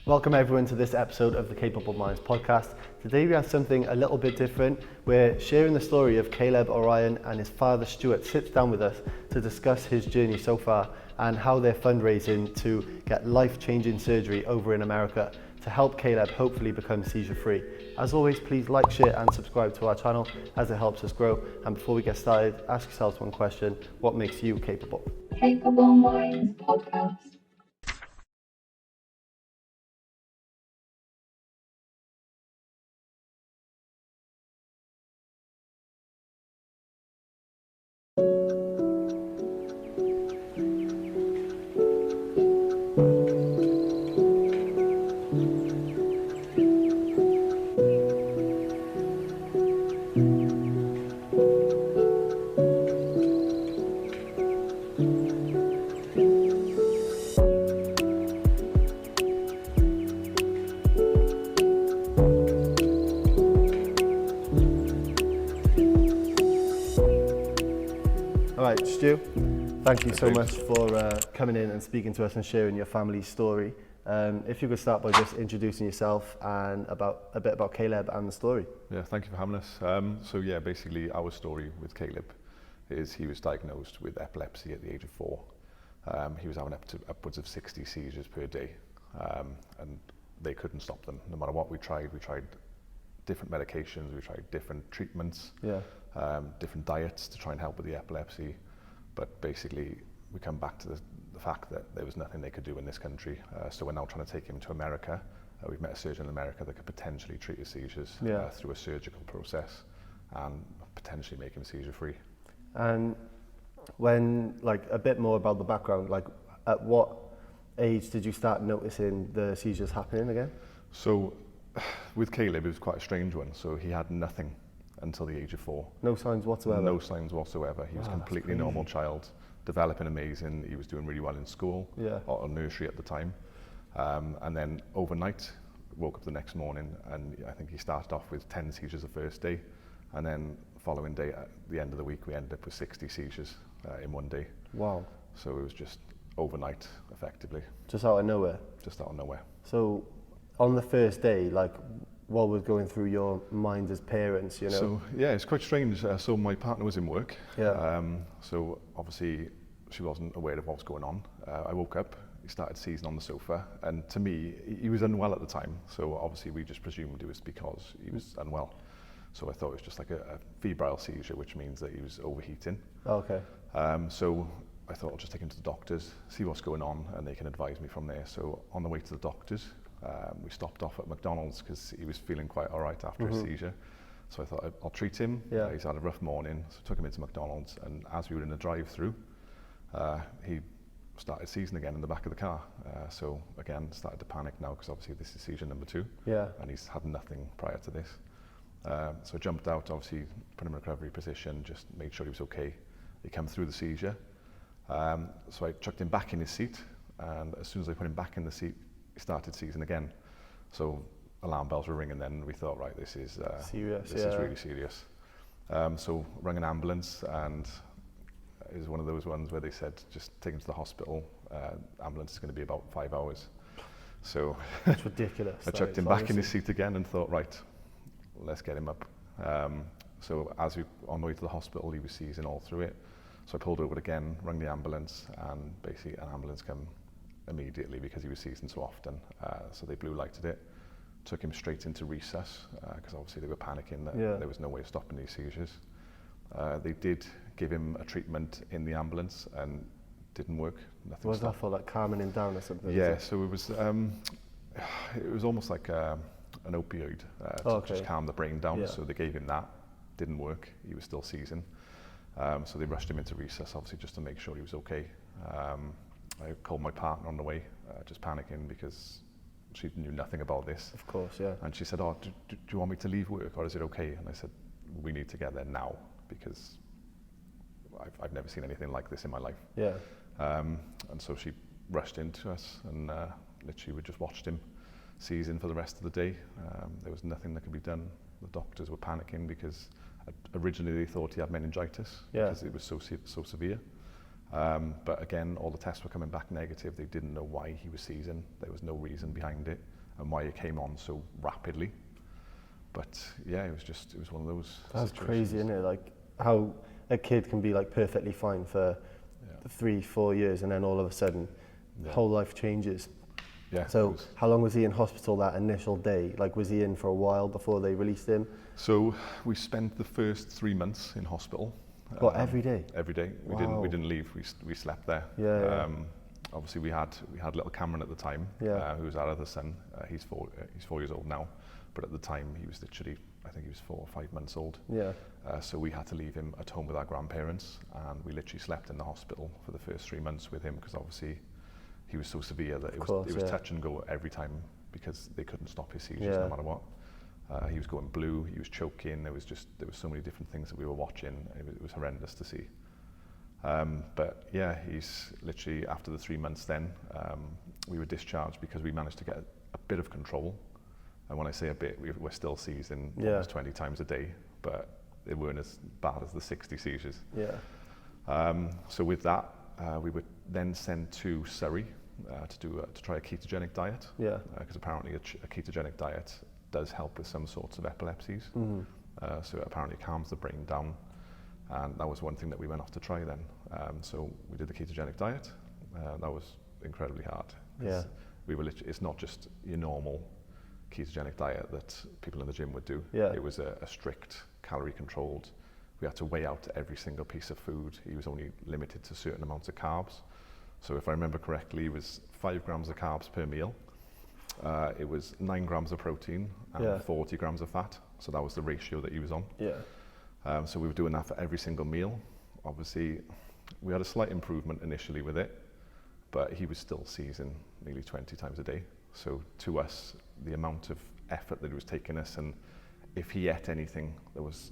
Welcome everyone to this episode of the Capable Minds podcast. Today we have something a little bit different. We're sharing the story of Caleb Orion and his father Stewart sits down with us to discuss his journey so far and how they're fundraising to get life-changing surgery over in America to help Caleb hopefully become seizure-free. As always, please like, share and subscribe to our channel as it helps us grow. And before we get started, ask yourselves one question: what makes you capable? Capable Minds podcast. Alright, Stu, thank you so much for coming in and speaking to us and sharing your family's story. If you could start by just introducing yourself and a bit about Caleb and the story. Yeah, thank you for having us. Basically our story with Caleb is he was diagnosed with epilepsy at the age of 4. He was having upwards of 60 seizures per day, and they couldn't stop them. No matter what we tried different medications, we tried different treatments, different diets to try and help with the epilepsy. But basically, we come back to the fact that there was nothing they could do in this country. So we're now trying to take him to America. We've met a surgeon in America that could potentially treat his seizures through a surgical process and potentially make him seizure-free. And when, a bit more about the background, at what age did you start noticing the seizures happening again? So with Caleb, it was quite a strange one. So he had nothing until the age of 4. No signs whatsoever? No signs whatsoever. He was a completely normal child, developing amazing. He was doing really well in school, or nursery at the time. And then overnight, woke up the next morning and I think he started off with 10 seizures the first day. And then following day, at the end of the week, we ended up with 60 seizures in one day. Wow. So it was just overnight, effectively. Just out of nowhere? Just out of nowhere. So on the first day, what was going through your mind as parents, you know? So yeah, it's quite strange. So my partner was in work. So obviously she wasn't aware of what was going on. I woke up, he started seizing on the sofa, and to me, he was unwell at the time. So obviously we just presumed it was because he was unwell. So I thought it was just like a febrile seizure, which means that he was overheating. Okay. So I thought I'll just take him to the doctors, see what's going on, and they can advise me from there. So on the way to the doctors, we stopped off at McDonald's because he was feeling quite all right after a seizure. So I thought I'll treat him. He's had a rough morning, so I took him into McDonald's, and as we were in the drive-through, he started seizing again in the back of the car. So again, started to panic now because obviously this is seizure number 2, and he's had nothing prior to this. So I jumped out, obviously put him in a recovery position, just made sure he was okay. He came through the seizure. So I chucked him back in his seat, and as soon as I put him back in the seat, he started seizing again. So alarm bells were ringing then, and we thought, right, this is serious. This is really serious. So rang an ambulance, and it was one of those ones where they said, just take him to the hospital. Ambulance is going to be about 5 hours. So it's ridiculous. I chucked him back in his seat again and thought, right, let's get him up. So as we on the way to the hospital, he was seizing all through it. So I pulled over again, rang the ambulance, and basically an ambulance came immediately because he was seizing so often. So they blue lighted it, took him straight into resus because obviously they were panicking that there was no way of stopping these seizures. They did give him a treatment in the ambulance and didn't work. Nothing was stopped. That for calming him down or something? Yeah, so it was almost like an opioid to just calm the brain down. So they gave him that, didn't work. He was still seizing. So they rushed him into resus, obviously just to make sure he was okay. I called my partner on the way, just panicking because she knew nothing about this. Of course, yeah. And she said, do you want me to leave work or is it okay? And I said, we need to get there now because I've never seen anything like this in my life. Yeah. And so she rushed into us and literally we just watched him seizing for the rest of the day. There was nothing that could be done. The doctors were panicking because originally they thought he had meningitis because it was so severe. But again, all the tests were coming back negative. They didn't know why he was seizing. There was no reason behind it. and why it came on so rapidly. But yeah, it was one of those That's situations. crazy, isn't it? Like how a kid can be like perfectly fine for 3-4 years, and then all of a sudden, whole life changes. Yeah. So how long was he in hospital that initial day? Like, was he in for a while before they released him? So we spent the first 3 months in hospital. What, every day? Every day. Wow. We didn't leave. We slept there. Yeah. Obviously, we had little Cameron at the time, who was our other son. He's 4 years old now, but at the time he was literally, I think he was 4 or 5 months old. Yeah. So we had to leave him at home with our grandparents, and we literally slept in the hospital for the first 3 months with him, because obviously he was so severe that it was touch and go every time, because they couldn't stop his seizures no matter what. He was going blue, he was choking, there was so many different things that we were watching. It was horrendous to see. But yeah, he's literally, after the 3 months then, we were discharged because we managed to get a bit of control. And when I say a bit, we're still seizing almost 20 times a day, but they weren't as bad as the 60 seizures. Yeah. So with that, we were then sent to Surrey to try a ketogenic diet. Yeah. Because apparently a ketogenic diet does help with some sorts of epilepsies. So it apparently calms the brain down. And that was one thing that we went off to try then. So we did the ketogenic diet. That was incredibly hard. Yeah. It's not just your normal ketogenic diet that people in the gym would do. Yeah. It was a strict calorie controlled. We had to weigh out every single piece of food. He was only limited to certain amounts of carbs. So if I remember correctly, it was 5 grams of carbs per meal. It was 9 grams of protein and 40 grams of fat. So that was the ratio that he was on. Yeah. So we were doing that for every single meal. Obviously, we had a slight improvement initially with it, but he was still seizing nearly 20 times a day. So to us, the amount of effort that it was taking us, and if he ate anything that was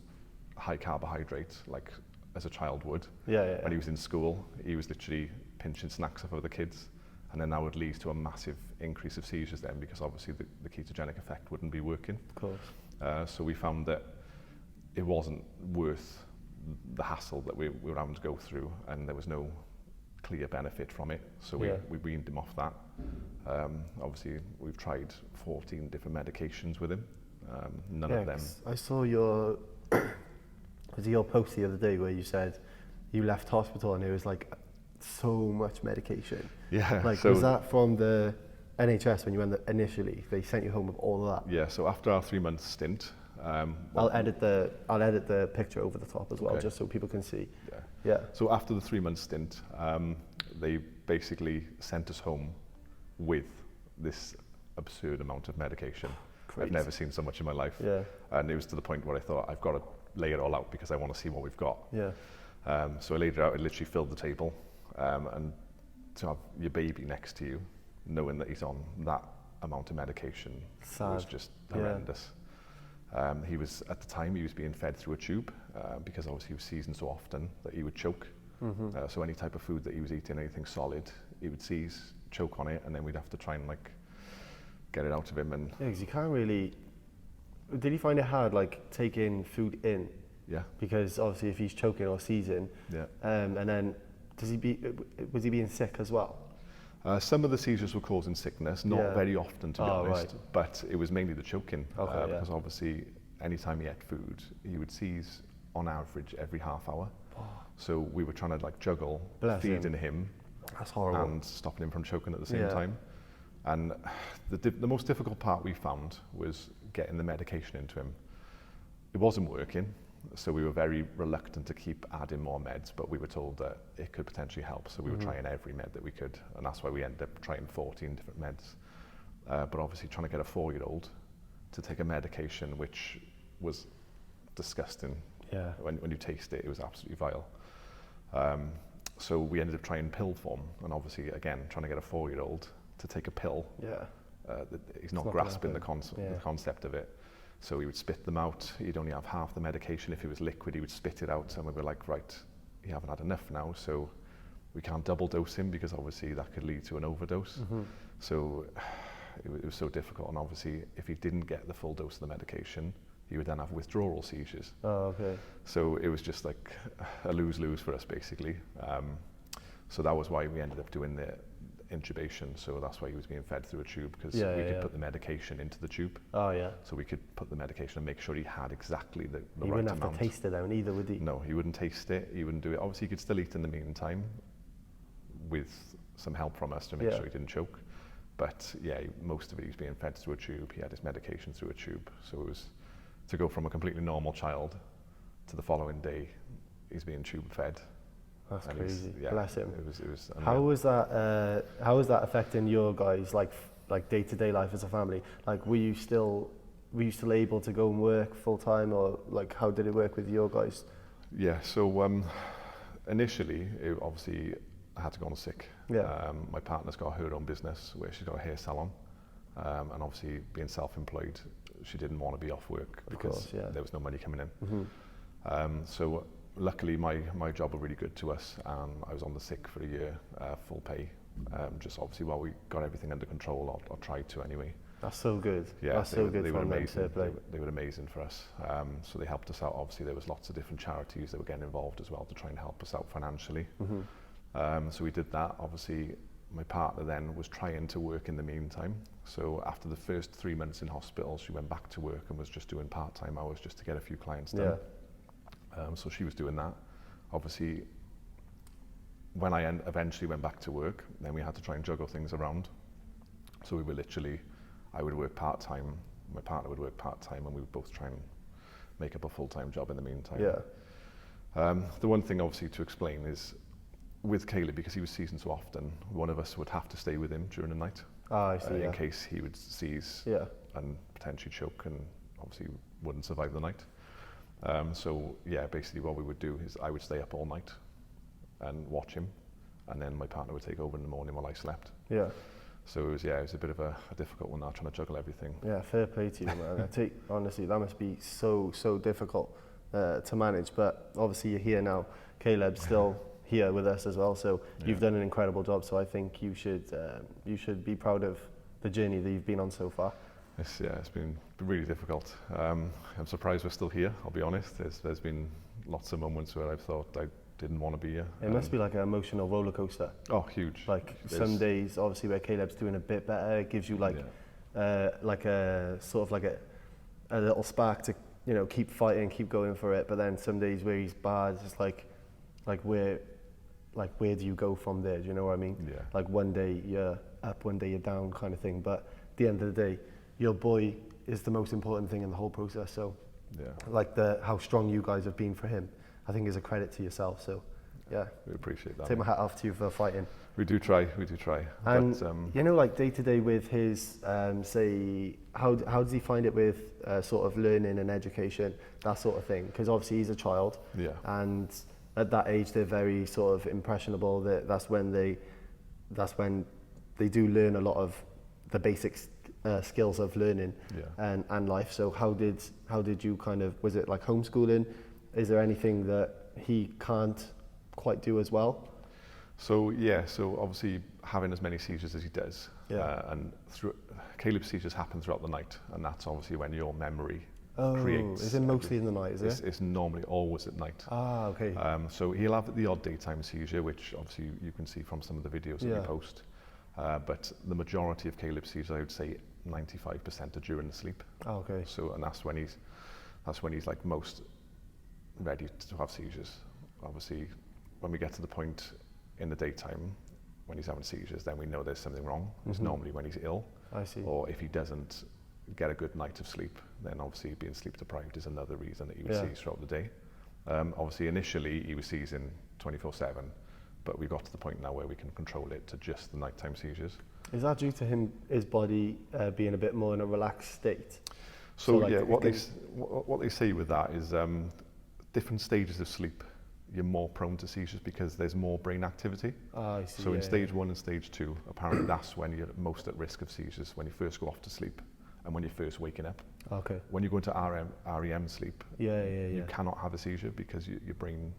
high carbohydrate, like as a child would, when he was in school, he was literally pinching snacks off other kids, and then that would lead to a massive increase of seizures then, because obviously the ketogenic effect wouldn't be working. Of course. So we found that it wasn't worth the hassle that we were having to go through, and there was no clear benefit from it. So we weaned him off that. Obviously, we've tried 14 different medications with him. None of them. I saw your post the other day where you said you left hospital and it was like so much medication. Yeah. Like, was that from the NHS when you went initially? They sent you home with all of that. Yeah. So after our 3 month stint, I'll edit the picture over the top as well, just so people can see. Yeah. So after the 3 month stint, they basically sent us home with this absurd amount of medication. Crazy. I've never seen so much in my life. Yeah. And it was to the point where I thought, I've got to lay it all out because I want to see what we've got. Yeah. So I laid it out, I literally filled the table. And to have your baby next to you, knowing that he's on that amount of medication was just horrendous. He was, at the time, he was being fed through a tube because obviously he was seizing so often that he would choke. So any type of food that he was eating, anything solid, he would seize, choke on it, and then we'd have to try and like get it out of him. And because you can't really. Did he find it hard, like taking food in? Yeah. Because obviously, if he's choking or seizing, and then was he being sick as well? Some of the seizures were causing sickness, not very often to be honest, right. but it was mainly the choking. Because obviously, anytime he ate food, he would seize on average every half hour. So we were trying to like juggle feeding him. That's horrible. And stopping him from choking at the same time. And the most difficult part we found was getting the medication into him. It wasn't working, so we were very reluctant to keep adding more meds, but we were told that it could potentially help, so we were trying every med that we could, and that's why we ended up trying 14 different meds. But obviously trying to get a 4-year-old to take a medication which was disgusting. Yeah. When you taste it, it was absolutely vile. So we ended up trying pill form, and obviously, again, trying to get a 4-year-old to take a pill. He's not grasping the concept of it. So he would spit them out. He'd only have half the medication. If it was liquid, he would spit it out. And we were like, right, you haven't had enough now, so we can't double dose him because obviously that could lead to an overdose. So it was so difficult. And obviously, if he didn't get the full dose of the medication, he would then have withdrawal seizures. So it was just like a lose-lose for us, basically. So that was why we ended up doing intubation, so that's why he was being fed through a tube, because Yeah, we yeah, could yeah. put the medication into the tube. Oh yeah. So we could put the medication and make sure he had exactly the He right wouldn't amount. have to taste it then either, would he? No, he wouldn't taste it, he wouldn't do it. Obviously he could still eat in the meantime with some help from us to make Yeah. sure he didn't choke. But yeah, most of it he was being fed through a tube, he had his medication through a tube. So it was to go from a completely normal child to the following day, he's being tube fed. That's And crazy. yeah, Bless him. It was How unreal. was that? How was that affecting your guys, like day-to-day life as a family? Like, were you still able to go and work full time, or like how did it work with your guys? Yeah, so initially, obviously, I had to go on sick. Yeah. My partner's got her own business where she's got a hair salon, and obviously being self-employed, she didn't want to be off work because course, yeah. there was no money coming in. Mm-hmm. So luckily, my job was really good to us, and I was on the sick for a year, full pay. Just obviously while we got everything under control, or tried to anyway. That's so good. Yeah, That's so good they were from them. amazing. Fair play. They were amazing for us. So they helped us out. Obviously, there was lots of different charities that were getting involved as well to try and help us out financially. Mm-hmm. So we did that. Obviously, my partner then was trying to work in the meantime. So after the first 3 months in hospital, she went back to work and was just doing part-time hours just to get a few clients done. So she was doing that. Obviously, when I eventually went back to work, then we had to try and juggle things around. So we were literally, I would work part-time, my partner would work part-time, and we would both try and make up a full-time job in the meantime. Yeah. The one thing obviously to explain is, with Caleb, because he was seizing so often, one of us would have to stay with him during the night, Ah, I see. in Yeah. case he would seize Yeah. and potentially choke, and obviously wouldn't survive the night. So yeah, basically what we would do is I would stay up all night and watch him, and then my partner would take over in the morning while I slept. Yeah. So it was a bit of a difficult one now, trying to juggle everything. Yeah, fair play to you, man. Honestly, that must be so difficult to manage. But obviously, you're here now. Caleb's still here with us as well. So you've done an incredible job. So I think you should be proud of the journey that you've been on so far. It's been really difficult. I'm surprised we're still here, I'll be honest. There's been lots of moments where I've thought I didn't want to be here. It must be like an emotional roller coaster. Oh, huge. Like some days, obviously, where Caleb's doing a bit better, it gives you like a sort of like a little spark to keep fighting, keep going for it. But then some days where he's bad, it's just like where do you go from there? Do you know what I mean? Yeah. Like one day you're up, one day you're down, kind of thing. But at the end of the day, your boy is the most important thing in the whole process. So, like how strong you guys have been for him, I think is a credit to yourself. So, yeah, we appreciate that. take my hat off to you for fighting. We do try. And but, like day to day with his, say, how does he find it with sort of learning and education, that sort of thing? Because obviously he's a child, and at that age they're very sort of impressionable. That's when they do learn a lot of the basic skills of learning and life. So how did you kind of, was it like homeschooling? Is there anything that he can't quite do as well? So obviously having as many seizures as he does, and Caleb's seizures happen throughout the night, and that's obviously when your memory creates. Is it mostly in the night, is it? It's normally always at night. Ah, okay. So he'll have the odd daytime seizure, which obviously you can see from some of the videos that we post. But the majority of Caleb's seizures, I would say 95% are during the sleep. Oh, okay. So, and that's when he's like most ready to have seizures. Obviously, when we get to the point in the daytime when he's having seizures, then we know there's something wrong. It's normally when he's ill. I see. Or if he doesn't get a good night of sleep, then obviously being sleep deprived is another reason that he would seize throughout the day. Obviously, initially he was seizing 24/7, but we got to the point now where we can control it to just the nighttime seizures. Is that due to his body being a bit more in a relaxed state? So like what they say with that is different stages of sleep, you're more prone to seizures because there's more brain activity. I see. So in stage 1 and stage 2, apparently that's when you're most at risk of seizures, when you first go off to sleep and when you're first waking up. Okay. When you go into REM sleep, you cannot have a seizure because your brain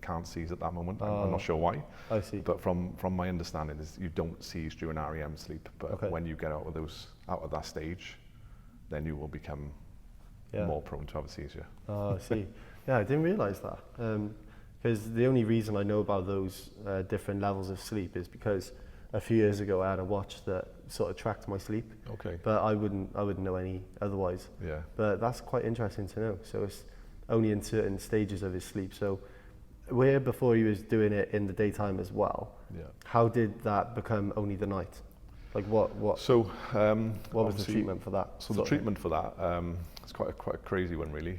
can't seize at that moment. I'm not sure why. I see. But from my understanding is you don't seize during REM sleep, but when you get out of that stage, then you will become more prone to have a seizure. Oh, I see. Yeah, I didn't realise that. Because the only reason I know about those different levels of sleep is because a few years ago I had a watch that sort of tracked my sleep, Okay. but I wouldn't know any otherwise. Yeah. But that's quite interesting to know. So it's only in certain stages of his sleep. So where before he was doing it in the daytime as well, Yeah. how did that become only the night? Like what So what was the treatment for that? So the sort of treatment for that, it's quite a crazy one really.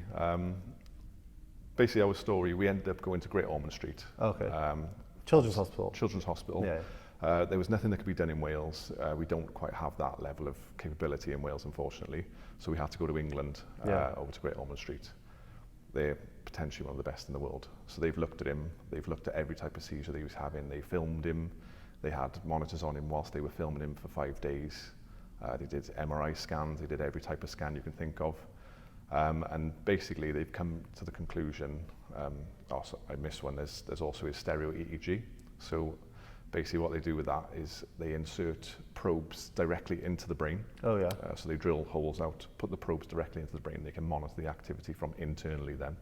Basically our story, we ended up going to Great Ormond Street. Okay. Children's Hospital. Children's Hospital. Yeah. There was nothing that could be done in Wales. We don't quite have that level of capability in Wales, unfortunately. So we had to go to England, over to Great Ormond Street. They're potentially one of the best in the world. So they've looked at him, they've looked at every type of seizure that he was having, they filmed him, they had monitors on him whilst they were filming him for 5 days. They did MRI scans, they did every type of scan you can think of. And basically they've come to the conclusion, also, I missed one, there's also his stereo EEG. So basically what they do with that is they insert probes directly into the brain. Oh yeah. So they drill holes out, put the probes directly into the brain, they can monitor the activity from internally then.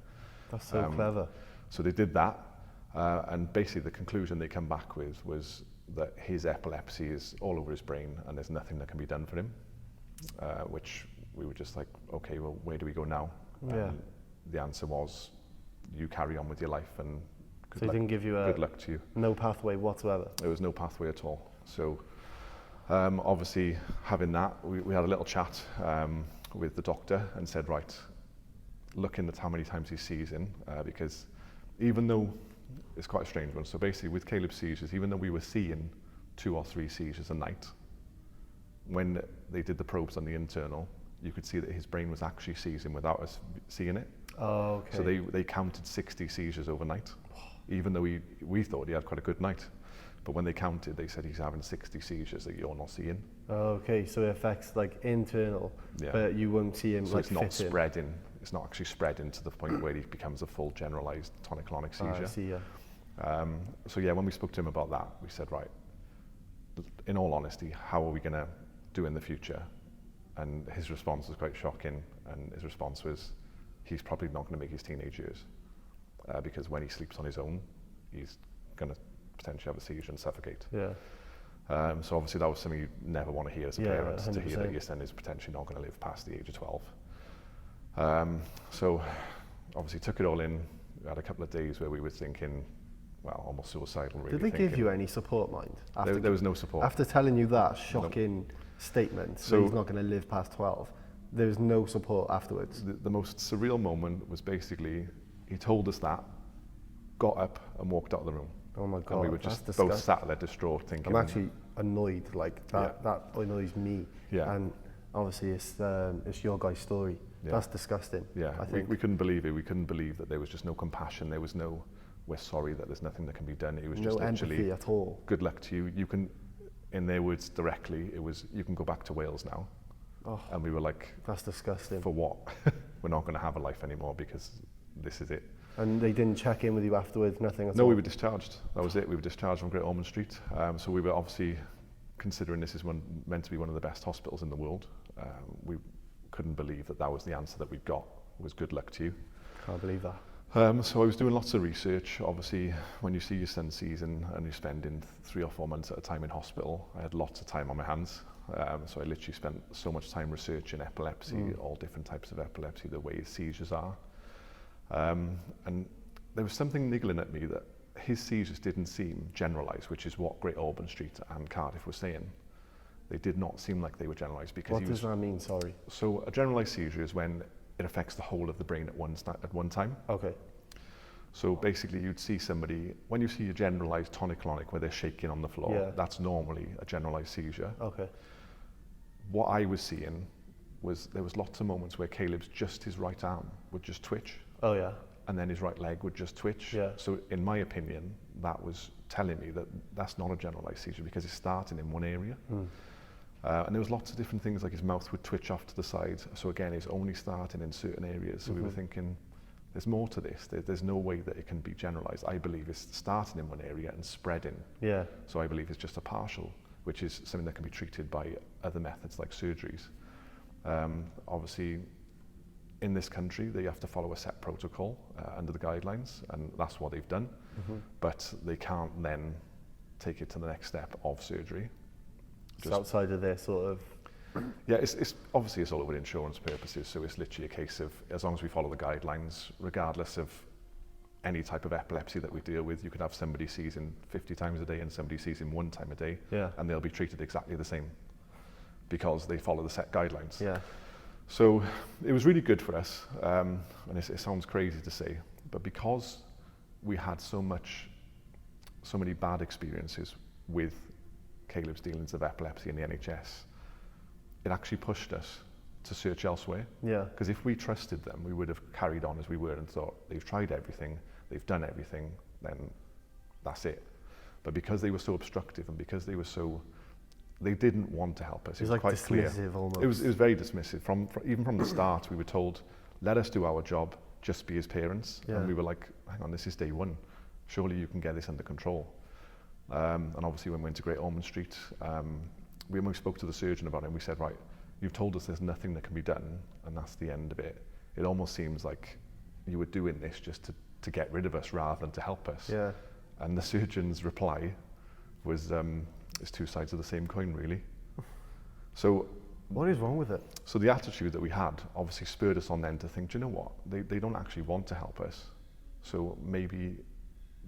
That's so clever. So they did that, and basically the conclusion they come back with was that his epilepsy is all over his brain and there's nothing that can be done for him, which we were just like, okay, well, where do we go now? Yeah. The answer was, you carry on with your life and So he didn't give you good luck to you. no pathway whatsoever? There was no pathway at all. So obviously having that, we had a little chat with the doctor and said, right, looking at how many times he's seizing, because even though, it's quite a strange one, so basically with Caleb's seizures, even though we were seeing 2 or 3 seizures a night, when they did the probes on the internal, you could see that his brain was actually seizing without us seeing it. Oh, okay. So they counted 60 seizures overnight, even though we thought he had quite a good night. But when they counted, they said he's having 60 seizures that you're not seeing. Okay, so it affects like internal, Yeah. but you won't see him So like it's not fit in. spreading. It's not actually spreading to the point where he becomes a full generalized tonic-clonic seizure. I see, yeah. So yeah, when we spoke to him about that, we said, right, in all honesty, how are we going to do in the future? And his response was quite shocking. And his response was, he's probably not going to make his teenage years, because when he sleeps on his own, he's going to potentially have a seizure and suffocate. Yeah. So obviously that was something you never want to hear as a Yeah, parent, to hear 100%. that your son is potentially not going to live past the age of 12. So obviously took it all in. We had a couple of days where we were thinking, well, almost suicidal really. Did they give you any support, mind? There was no support. After telling you that shocking statement, so he's not going to live past 12, there was no support afterwards? The most surreal moment was basically, he told us that, got up and walked out of the room. Oh my God, And we were that's just disgusting. both sat there distraught thinking... I'm actually annoyed, like that, Yeah. that annoys me. Yeah. And obviously it's your guy's story. Yeah. That's disgusting. Yeah, I think. we couldn't believe it. We couldn't believe that there was just no compassion. There was no, we're sorry that there's nothing that can be done. It was No just empathy literally, at all. good luck to you. You can, in their words directly, it was, you can go back to Wales now. Oh, And we were like, that's disgusting. for what? We're not going to have a life anymore because this is it. And they didn't check in with you afterwards, nothing at No, all? we were discharged. That was it. We were discharged from Great Ormond Street. So we were obviously, considering this is meant to be one of the best hospitals in the world, we couldn't believe that that was the answer that we got, was good luck to you. Can't believe that. So I was doing lots of research. Obviously, when you see your son seizing and you're spending 3 or 4 months at a time in hospital, I had lots of time on my hands. So I literally spent so much time researching epilepsy, all different types of epilepsy, the way seizures are. And there was something niggling at me that his seizures didn't seem generalised, which is what Great Ormond Street and Cardiff were saying. They did not seem like they were generalised because What does that mean, sorry? So a generalised seizure is when it affects the whole of the brain at one time. Okay. So basically you'd see somebody, when you see a generalised tonic-clonic where they're shaking on the floor, Yeah. that's normally a generalised seizure. Okay. What I was seeing was there was lots of moments where Caleb's just his right arm would just twitch, Oh yeah. and then his right leg would just twitch. Yeah. So in my opinion, that was telling me that that's not a generalised seizure because it's starting in one area. And there was lots of different things, like his mouth would twitch off to the side. So again, it's only starting in certain areas. So we were thinking, there's more to this. There's no way that it can be generalised. I believe it's starting in one area and spreading. Yeah. So I believe it's just a partial, which is something that can be treated by other methods like surgeries. Obviously, in this country, they have to follow a set protocol under the guidelines, and that's what they've done. But they can't then take it to the next step of surgery. Just outside of their sort of... Yeah, it's obviously it's all over insurance purposes, so it's literally a case of, as long as we follow the guidelines, regardless of any type of epilepsy that we deal with, you could have somebody seizing 50 times a day and somebody seizing 1 time a day, and they'll be treated exactly the same because they follow the set guidelines. Yeah. So it was really good for us, and it sounds crazy to say, but because we had so many bad experiences with Caleb's dealings of epilepsy in the NHS, it actually pushed us to search elsewhere. Yeah. Because if we trusted them, we would have carried on as we were and thought, they've tried everything, they've done everything, then that's it. But because they were so obstructive and because they didn't want to help us. It was like quite dismissive clear. almost. It was very dismissive. Even from the start, we were told, let us do our job, just be his parents. Yeah. And we were like, hang on, this is day 1. Surely you can get this under control. And obviously when we went to Great Ormond Street, we spoke to the surgeon about it and we said, right, you've told us there's nothing that can be done and that's the end of it. It almost seems like you were doing this just to get rid of us rather than to help us. Yeah. And the surgeon's reply was, it's 2 sides of the same coin, really. So what is wrong with it? So the attitude that we had obviously spurred us on then to think, do you know what? They don't actually want to help us. So maybe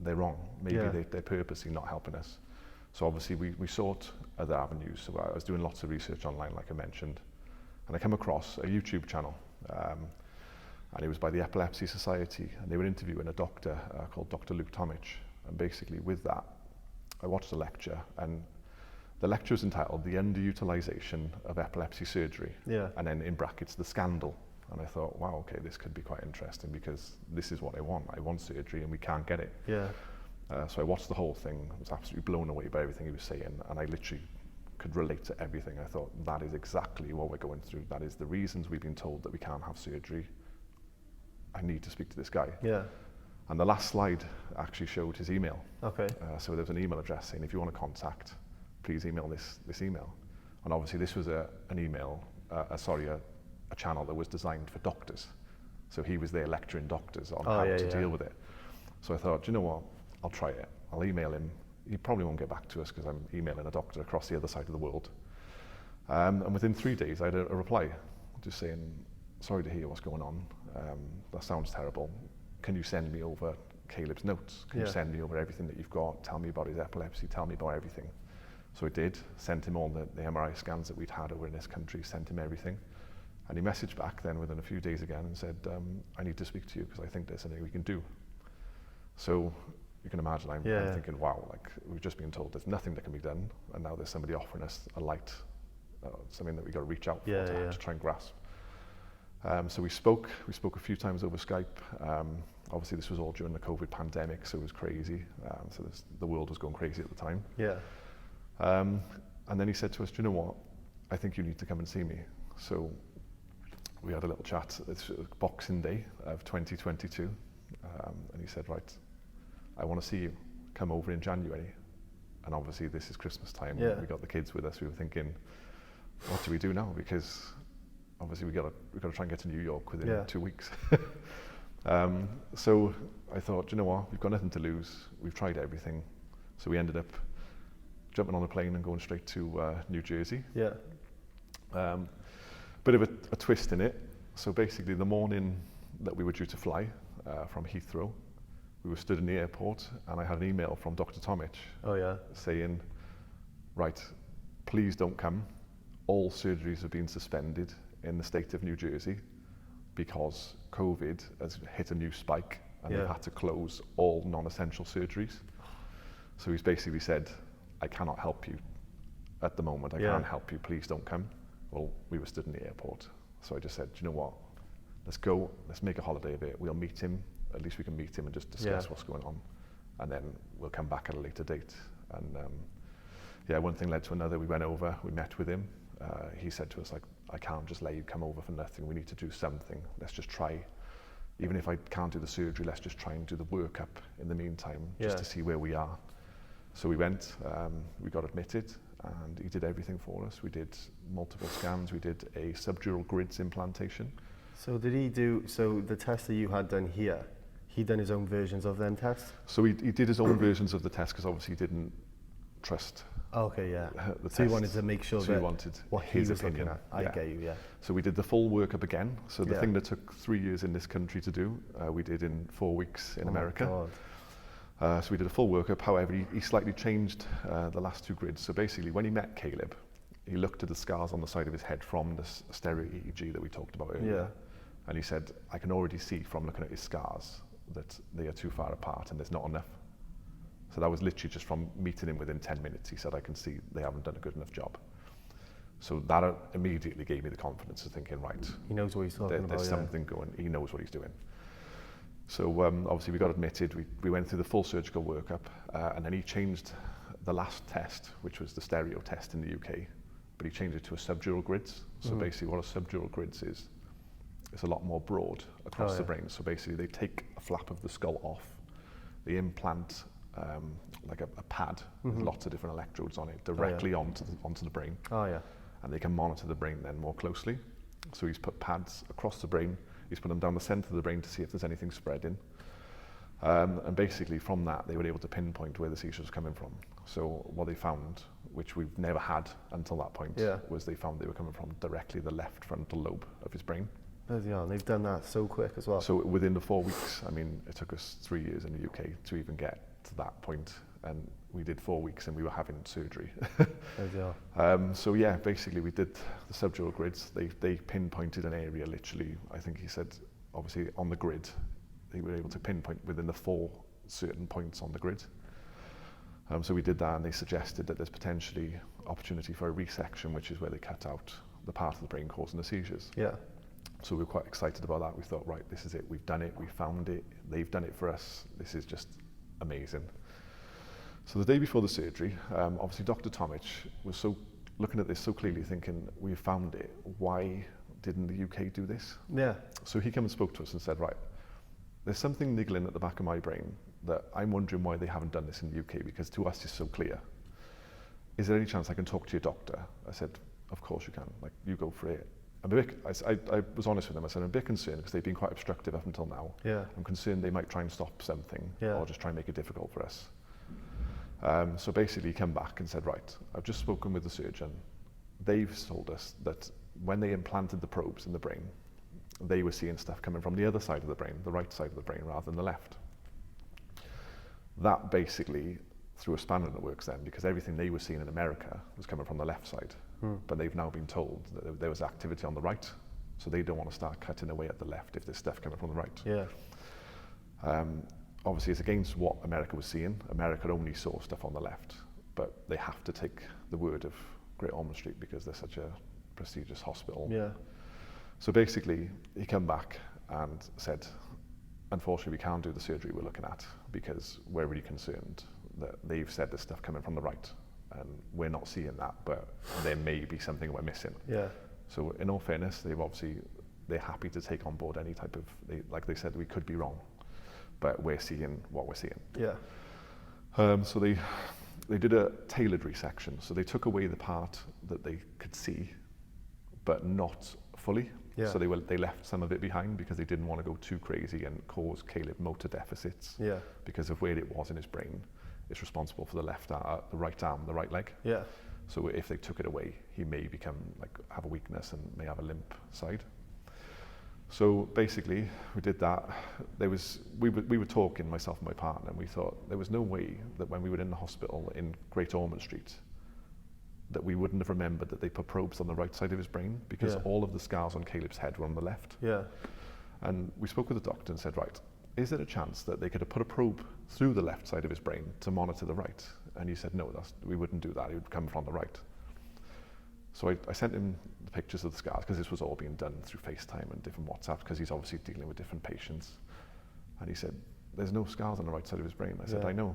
they're wrong. Maybe they're purposely not helping us. So obviously we sought other avenues. So I was doing lots of research online, like I mentioned, and I came across a YouTube channel, and it was by the Epilepsy Society, and they were interviewing a doctor called Dr. Luke Tomich. And basically with that, I watched a lecture, and the lecture was entitled The Underutilization of Epilepsy Surgery, and then in brackets, the scandal. And I thought, wow, okay, this could be quite interesting because this is what I want. I want surgery and we can't get it. Yeah. So I watched the whole thing. I was absolutely blown away by everything he was saying, and I literally could relate to everything. I thought, that is exactly what we're going through. That is the reasons we've been told that we can't have surgery. I need to speak to this guy. Yeah. And the last slide actually showed his email. Okay. So there was an email address saying, if you want to contact, please email this email. And obviously this was an email, a channel that was designed for doctors. So he was there lecturing doctors on how to deal with it. So I thought, do you know what? I'll try it. I'll email him. He probably won't get back to us because I'm emailing a doctor across the other side of the world. And within 3 days, I had a reply just saying, sorry to hear what's going on. That sounds terrible. Can you send me over Caleb's notes? Can you send me over everything that you've got? Tell me about his epilepsy. Tell me about everything. So I did. Sent him all the MRI scans that we'd had over in this country. Sent him everything. And he messaged back then within a few days again and said, I need to speak to you because I think there's something we can do. So you can imagine I'm thinking, wow, like we've just been told there's nothing that can be done, and now there's somebody offering us a light, something that we've got to reach out for to try and grasp. So we spoke a few times over Skype. Obviously this was all during the COVID pandemic, so it was crazy. So the world was going crazy at the time. Yeah. And then he said to us, do you know what? I think you need to come and see me. So we had a little chat. It's Boxing Day of 2022. And he said, right, I want to see you. Come over in January. And obviously this is Christmas time. Yeah. We got the kids with us. We were thinking, what do we do now? Because obviously we've got to try and get to New York within 2 weeks. So I thought, you know what? We've got nothing to lose. We've tried everything. So we ended up jumping on a plane and going straight to New Jersey. Yeah. Bit of a twist in it. So basically the morning that we were due to fly from Heathrow, we were stood in the airport and I had an email from Dr. Tomich saying, right, please don't come. All surgeries have been suspended in the state of New Jersey because COVID has hit a new spike and they've had to close all non-essential surgeries. So he's basically said, I cannot help you at the moment. I can't help you. Please don't come. Well, we were stood in the airport. So I just said, do you know what? Let's go. Let's make a holiday of it. We'll meet him. At least we can meet him and just discuss what's going on. And then we'll come back at a later date. And one thing led to another. We went over. We met with him. He said to us, like, I can't just let you come over for nothing. We need to do something. Let's just try. Even if I can't do the surgery, let's just try and do the workup in the meantime, just to see where we are. So we went, we got admitted, and he did everything for us. We did multiple scans. We did a subdural grids implantation. So did he so the test that you had done here, he done his own versions of them tests? So he did his own versions of the test because obviously he didn't trust Okay, yeah. the So you test. wanted to make sure So we that wanted what he his was opinion. looking at. I get you, yeah. So we did the full workup again. So the Yeah. thing that took 3 years in this country to do, we did in 4 weeks in America. Oh, God. So we did a full workup. However, he slightly changed the last 2 grids. So basically, when he met Caleb, he looked at the scars on the side of his head from the stereo EEG that we talked about earlier. Yeah. And he said, I can already see from looking at his scars that they are too far apart and there's not enough. So that was literally just from meeting him within 10 minutes. He said, I can see they haven't done a good enough job. So that immediately gave me the confidence of thinking, right, He knows what he's talking about, there's yeah. something going, he knows what he's doing. So obviously we got admitted, we went through the full surgical workup, and then he changed the last test, which was the stereo test in the UK, but he changed it to a subdural grids. So basically what a subdural grids is, it's a lot more broad across the brain. So basically they take a flap of the skull off, they implant like a pad with lots of different electrodes on it directly onto the brain. Oh, yeah. And they can monitor the brain then more closely. So he's put pads across the brain, he's put them down the centre of the brain to see if there's anything spreading. And basically from that, they were able to pinpoint where the seizures were coming from. So what they found, which we've never had until that point, was they found they were coming from directly the left frontal lobe of his brain. Bloody hell, and they've done that so quick as well. So within the 4 weeks, I mean, it took us 3 years in the UK to even get to that point, and we did 4 weeks and we were having surgery. Bloody hell. So yeah, basically we did the subdural grids. They pinpointed an area literally, I think he said, obviously on the grid, they were able to pinpoint within the 4 certain points on the grid. So we did that, and they suggested that there's potentially opportunity for a resection, which is where they cut out the part of the brain causing the seizures. Yeah. So we were quite excited about that. We thought, right, this is it. We've done it. We found it. They've done it for us. This is just amazing. So the day before the surgery, obviously Dr. Tomic was looking at this so clearly, thinking, we found it. Why didn't the UK do this? Yeah. So he came and spoke to us and said, right, there's something niggling at the back of my brain that I'm wondering why they haven't done this in the UK, because to us it's so clear. Is there any chance I can talk to your doctor? I said, of course you can. Like, you go for it. I was honest with them. I said, I'm a bit concerned because they've been quite obstructive up until now. Yeah. I'm concerned they might try and stop something or just try and make it difficult for us. So basically he came back and said, right, I've just spoken with the surgeon. They've told us that when they implanted the probes in the brain, they were seeing stuff coming from the other side of the brain, the right side of the brain rather than the left. That basically threw a spanner in the works then, because everything they were seeing in America was coming from the left side. But they've now been told that there was activity on the right, so they don't want to start cutting away at the left if there's stuff coming from the right. Yeah. Obviously it's against what America was seeing. America only saw stuff on the left, but they have to take the word of Great Ormond Street because they're such a prestigious hospital. Yeah. So basically he came back and said, unfortunately we can't do the surgery we're looking at because we're really concerned that they've said there's stuff coming from the right and we're not seeing that, but there may be something we're missing. Yeah. So in all fairness, they're happy to take on board any type of, like they said, we could be wrong, but we're seeing what we're seeing. Yeah. So they did a tailored resection. So they took away the part that they could see, but not fully. Yeah. So they left some of it behind because they didn't want to go too crazy and cause Caleb motor deficits. Yeah. Because of where it was in his brain. It's responsible for the left arm, the right arm, the right leg. Yeah. So if they took it away, he may have a weakness and may have a limp side. So basically, we did that. We were talking, myself and my partner, and we thought there was no way that when we were in the hospital in Great Ormond Street, that we wouldn't have remembered that they put probes on the right side of his brain, because all of the scars on Caleb's head were on the left. Yeah. And we spoke with the doctor and said, right, is there a chance that they could have put a probe through the left side of his brain to monitor the right? And he said, no, we wouldn't do that. It would come from the right. So I sent him the pictures of the scars, because this was all being done through FaceTime and different WhatsApps, because he's obviously dealing with different patients. And he said, there's no scars on the right side of his brain. I said, I know.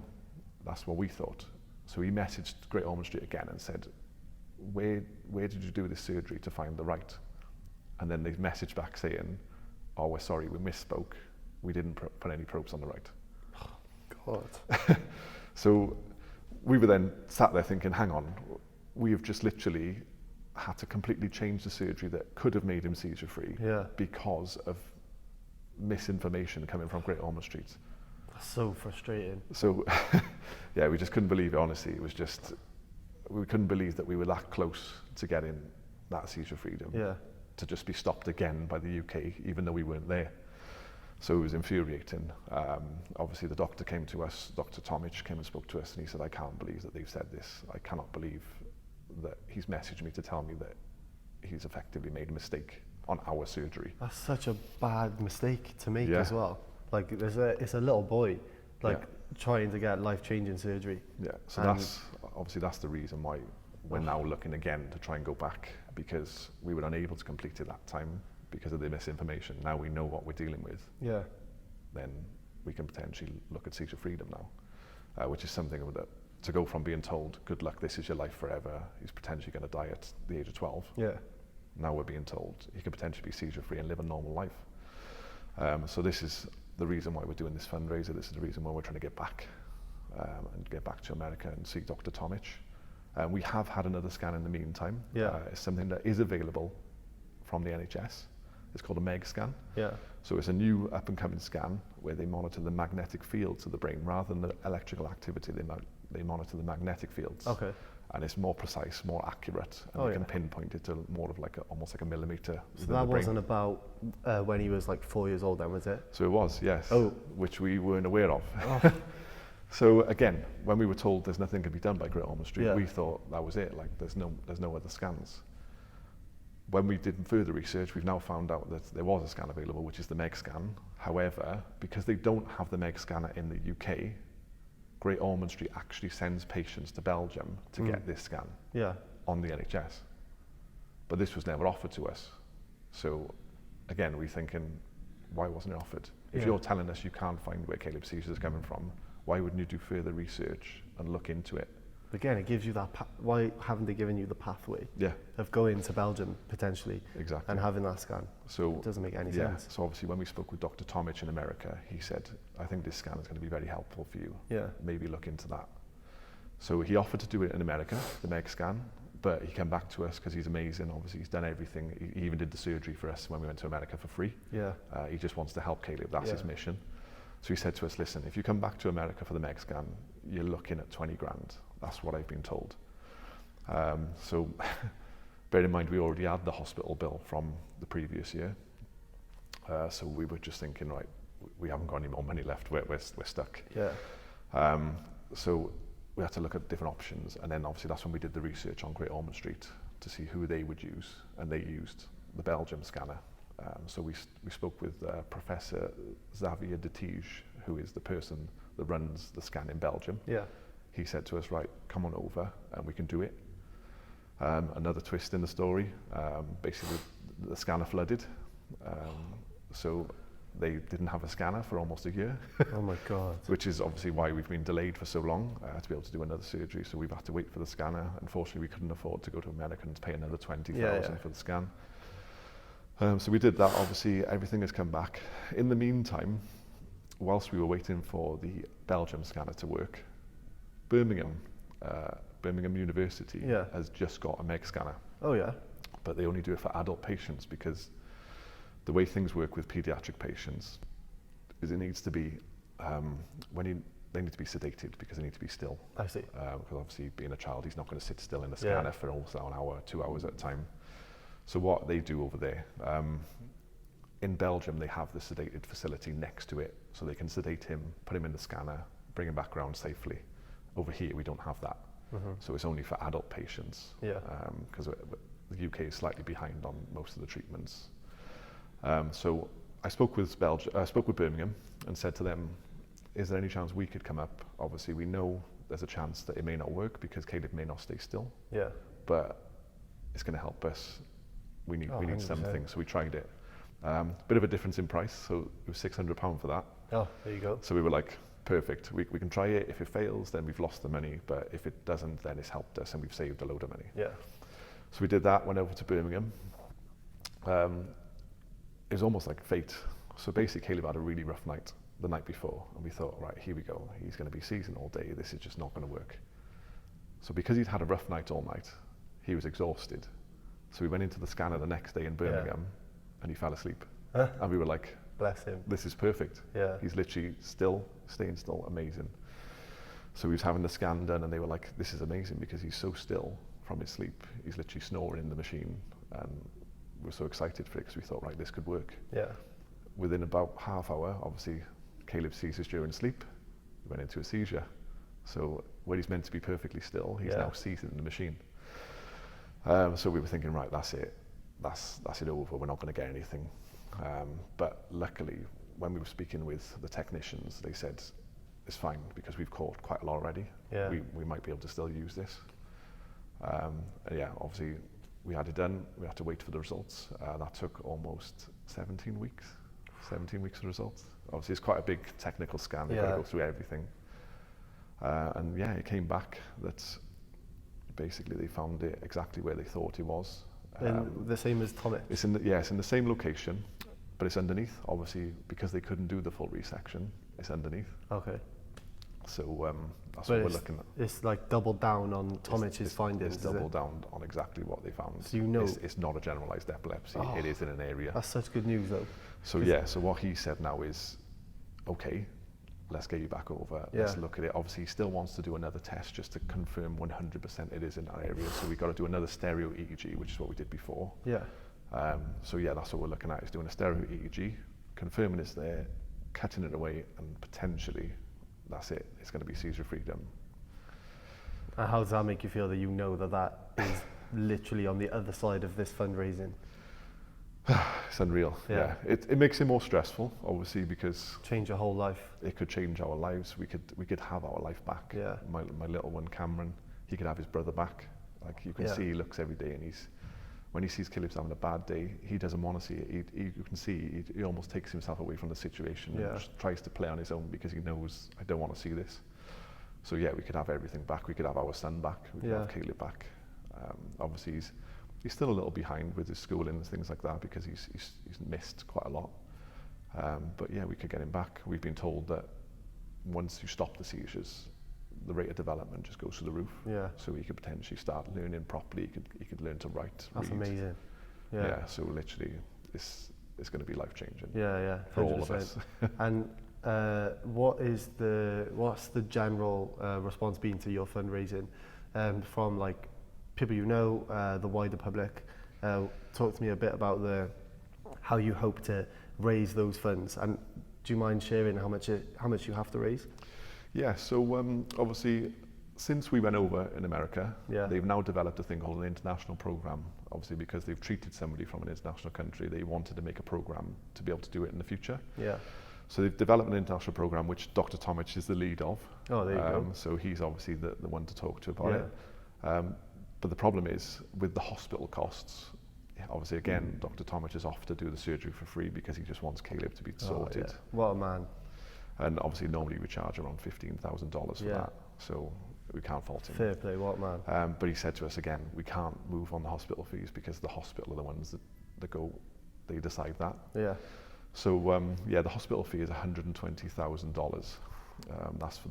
That's what we thought. So he messaged Great Ormond Street again and said, where did you do this surgery to find the right? And then they messaged back saying, oh, we're sorry, we misspoke. We didn't put any probes on the right. God. So we were then sat there thinking, hang on, we have just literally had to completely change the surgery that could have made him seizure free because of misinformation coming from Great Ormond Street. So frustrating. So, yeah, we just couldn't believe it, honestly. It was just, we couldn't believe that we were that close to getting that seizure freedom. Yeah. To just be stopped again by the UK, even though we weren't there. So it was infuriating. Obviously, the doctor came to us, Dr. Tomic came and spoke to us, and he said, I can't believe that they've said this. I cannot believe that he's messaged me to tell me that he's effectively made a mistake on our surgery. That's such a bad mistake to make Yeah. as well. Like, it's a little boy, like, Yeah. trying to get life-changing surgery. Yeah, so And- that's the reason why we're now looking again to try and go back, because we were unable to complete it that time because of the misinformation. Now we know what we're dealing with, Yeah. then we can potentially look at seizure freedom now, which is something that, to go from being told, good luck, this is your life forever, he's potentially going to die at the age of 12. Yeah. Now we're being told he could potentially be seizure free and live a normal life. So this is the reason why we're doing this fundraiser. This is the reason why we're trying to get back and get back to America and see Dr. Tomic. We have had another scan in the meantime. Yeah. It's something that is available from the NHS. It's called a MEG scan. Yeah. So it's a new up-and-coming scan where they monitor the magnetic fields of the brain rather than the electrical activity. They monitor the magnetic fields. Okay. And it's more precise, more accurate, and Oh, they can yeah. pinpoint it to more of like almost like a millimeter. So within that the brain. wasn't about when he was like 4 years old then, was it? So it was, yes. Oh. Which we weren't aware of. Oh. So again, when we were told there's nothing can be done by Great Ormond Street, Yeah. we thought that was it. Like there's no other scans. When we did further research, we've now found out that there was a scan available, which is the MEG scan. However, because they don't have the MEG scanner in the UK, Great Ormond Street actually sends patients to Belgium to get this scan Yeah. on the NHS. But this was never offered to us. So again, we're thinking, why wasn't it offered? If Yeah. you're telling us you can't find where Caleb's seizures are coming from, why wouldn't you do further research and look into it? Again, it gives you that. Why haven't they given you the pathway Yeah, of going to Belgium potentially exactly. and having that scan? So It doesn't make any yeah, sense. so obviously when we spoke with Dr. Tomic in America, he said, I think this scan is going to be very helpful for you. Yeah. Maybe look into that. So he offered to do it in America, the MEG scan, but he came back to us because he's amazing. Obviously, he's done everything. He even did the surgery for us when we went to America for free. Yeah. He just wants to help Caleb. That's Yeah. his mission. So he said to us, listen, if you come back to America for the MEG scan, you're looking at 20 grand. That's what I've been told. So bear in mind, we already had the hospital bill from the previous year. So we were just thinking, right, we haven't got any more money left. We're stuck. Yeah. So we had to look at different options. And then obviously that's when we did the research on Great Ormond Street to see who they would use. And they used the Belgium scanner. So we spoke with Professor Xavier de Tige, who is the person that runs the scan in Belgium. Yeah. He said to us, right, come on over and we can do it. Another twist in the story, basically the scanner flooded. So they didn't have a scanner for almost a year. Oh my God. Which is obviously why we've been delayed for so long to be able to do another surgery. So we've had to wait for the scanner. Unfortunately, we couldn't afford to go to America and pay another 20,000 Yeah. for the scan. So we did that. Obviously, everything has come back. In the meantime, whilst we were waiting for the Belgium scanner to work, Birmingham University Yeah. has just got a MEG scanner, Oh yeah. but they only do it for adult patients because the way things work with pediatric patients is it needs to be they need to be sedated because they need to be still. I see. Because obviously being a child, he's not going to sit still in the Yeah. scanner for almost an hour, 2 hours at a time. So what they do over there, in Belgium, they have the sedated facility next to it, so they can sedate him, put him in the scanner, bring him back around safely. Over here, we don't have that. So it's only for adult patients. Yeah. Because the UK is slightly behind on most of the treatments. So I spoke with Birmingham and said to them, is there any chance we could come up? Obviously, we know there's a chance that it may not work because Caleb may not stay still, Yeah. but it's going to help us. We need 100%. something, so we tried it. Bit of a difference in price, so it was £600 for that. Oh, there you go. So we were like, perfect, we can try it. If it fails, then we've lost the money, but if it doesn't, then it's helped us and we've saved a load of money. Yeah. So we did that, went over to Birmingham. It was almost like fate. So basically, Caleb had a really rough night the night before, and we thought, right, here we go. He's going to be seizing all day. This is just not going to work. So because he'd had a rough night all night, he was exhausted. So we went into the scanner the next day in Birmingham, and he fell asleep. Huh? And we were like, Bless him. this is perfect. Yeah. He's literally staying still, amazing. So he was having the scan done and they were like, this is amazing because he's so still from his sleep. He's literally snoring in the machine, and we were so excited for it because we thought, right, this could work. Yeah. Within about half hour, obviously, Caleb seizes during sleep. He went into a seizure. So where he's meant to be perfectly still, he's now seizing in the machine. So we were thinking, right, that's it. That's it over. We're not going to get anything. But luckily, when we were speaking with the technicians, they said, it's fine because we've caught quite a lot already. Yeah. We might be able to still use this. And yeah, obviously, we had it done. We had to wait for the results. That took almost 17 weeks. 17 weeks of results. Obviously, it's quite a big technical scan. You've got to go through everything. And yeah, it came back that basically they found it exactly where they thought it was. And the same as Thomas? It's in the same location, but it's underneath. Obviously, because they couldn't do the full resection, it's underneath. Okay. So that's what we're looking at. It's like doubled down on Tomich's findings. It's doubled down on exactly what they found. So you know it's not a generalised epilepsy. Oh, it is in an area. That's such good news, though. So yeah, so what he said now is, okay, let's get you back over. Yeah. Let's look at it. Obviously, he still wants to do another test just to confirm 100% it is in that area. So we've got to do another stereo EEG, which is what we did before. Yeah. So yeah, that's what we're looking at, is doing a stereo EEG, confirming it's there, cutting it away, and potentially, that's it. It's going to be seizure freedom. And how does that make you feel that you know that is literally on the other side of this fundraising? It's unreal. Yeah. It makes it more stressful, obviously, because change your whole life. It could change our lives. We could have our life back. Yeah. My little one, Cameron, he could have his brother back. Like you can see, he looks every day, and when he sees Caleb's having a bad day, he doesn't want to see it. You can see he almost takes himself away from the situation and just tries to play on his own because he knows, I don't want to see this. So yeah, we could have everything back. We could have our son back. We could have Caleb back. Obviously, he's still a little behind with his schooling and things like that because he's missed quite a lot. But yeah, we could get him back. We've been told that once you stop the seizures, the rate of development just goes through the roof. Yeah. So he could potentially start learning properly. He could learn to write. That's read. amazing. Yeah. So literally, it's going to be life changing. Yeah. For all of us. And what's the general response been to your fundraising from like people you know, the wider public? Talk to me a bit about how you hope to raise those funds, and do you mind sharing how much you have to raise? Yeah, so obviously since we went over in America, Yeah. they've now developed a thing called an international program. Obviously because they've treated somebody from an international country, they wanted to make a program to be able to do it in the future. Yeah. So they've developed an international program which Dr. Tomich is the lead of. Oh, there you go. So he's obviously the one to talk to about it. But the problem is with the hospital costs, obviously again, Dr. Tomich is off to do the surgery for free because he just wants Caleb to be sorted. Yeah. What a man. And obviously normally we charge around $15,000 for that. So we can't fault him. Fair play, what a man. But he said to us again, we can't move on the hospital fees because the hospital are the ones that they decide that. Yeah. So the hospital fee is $120,000. That's for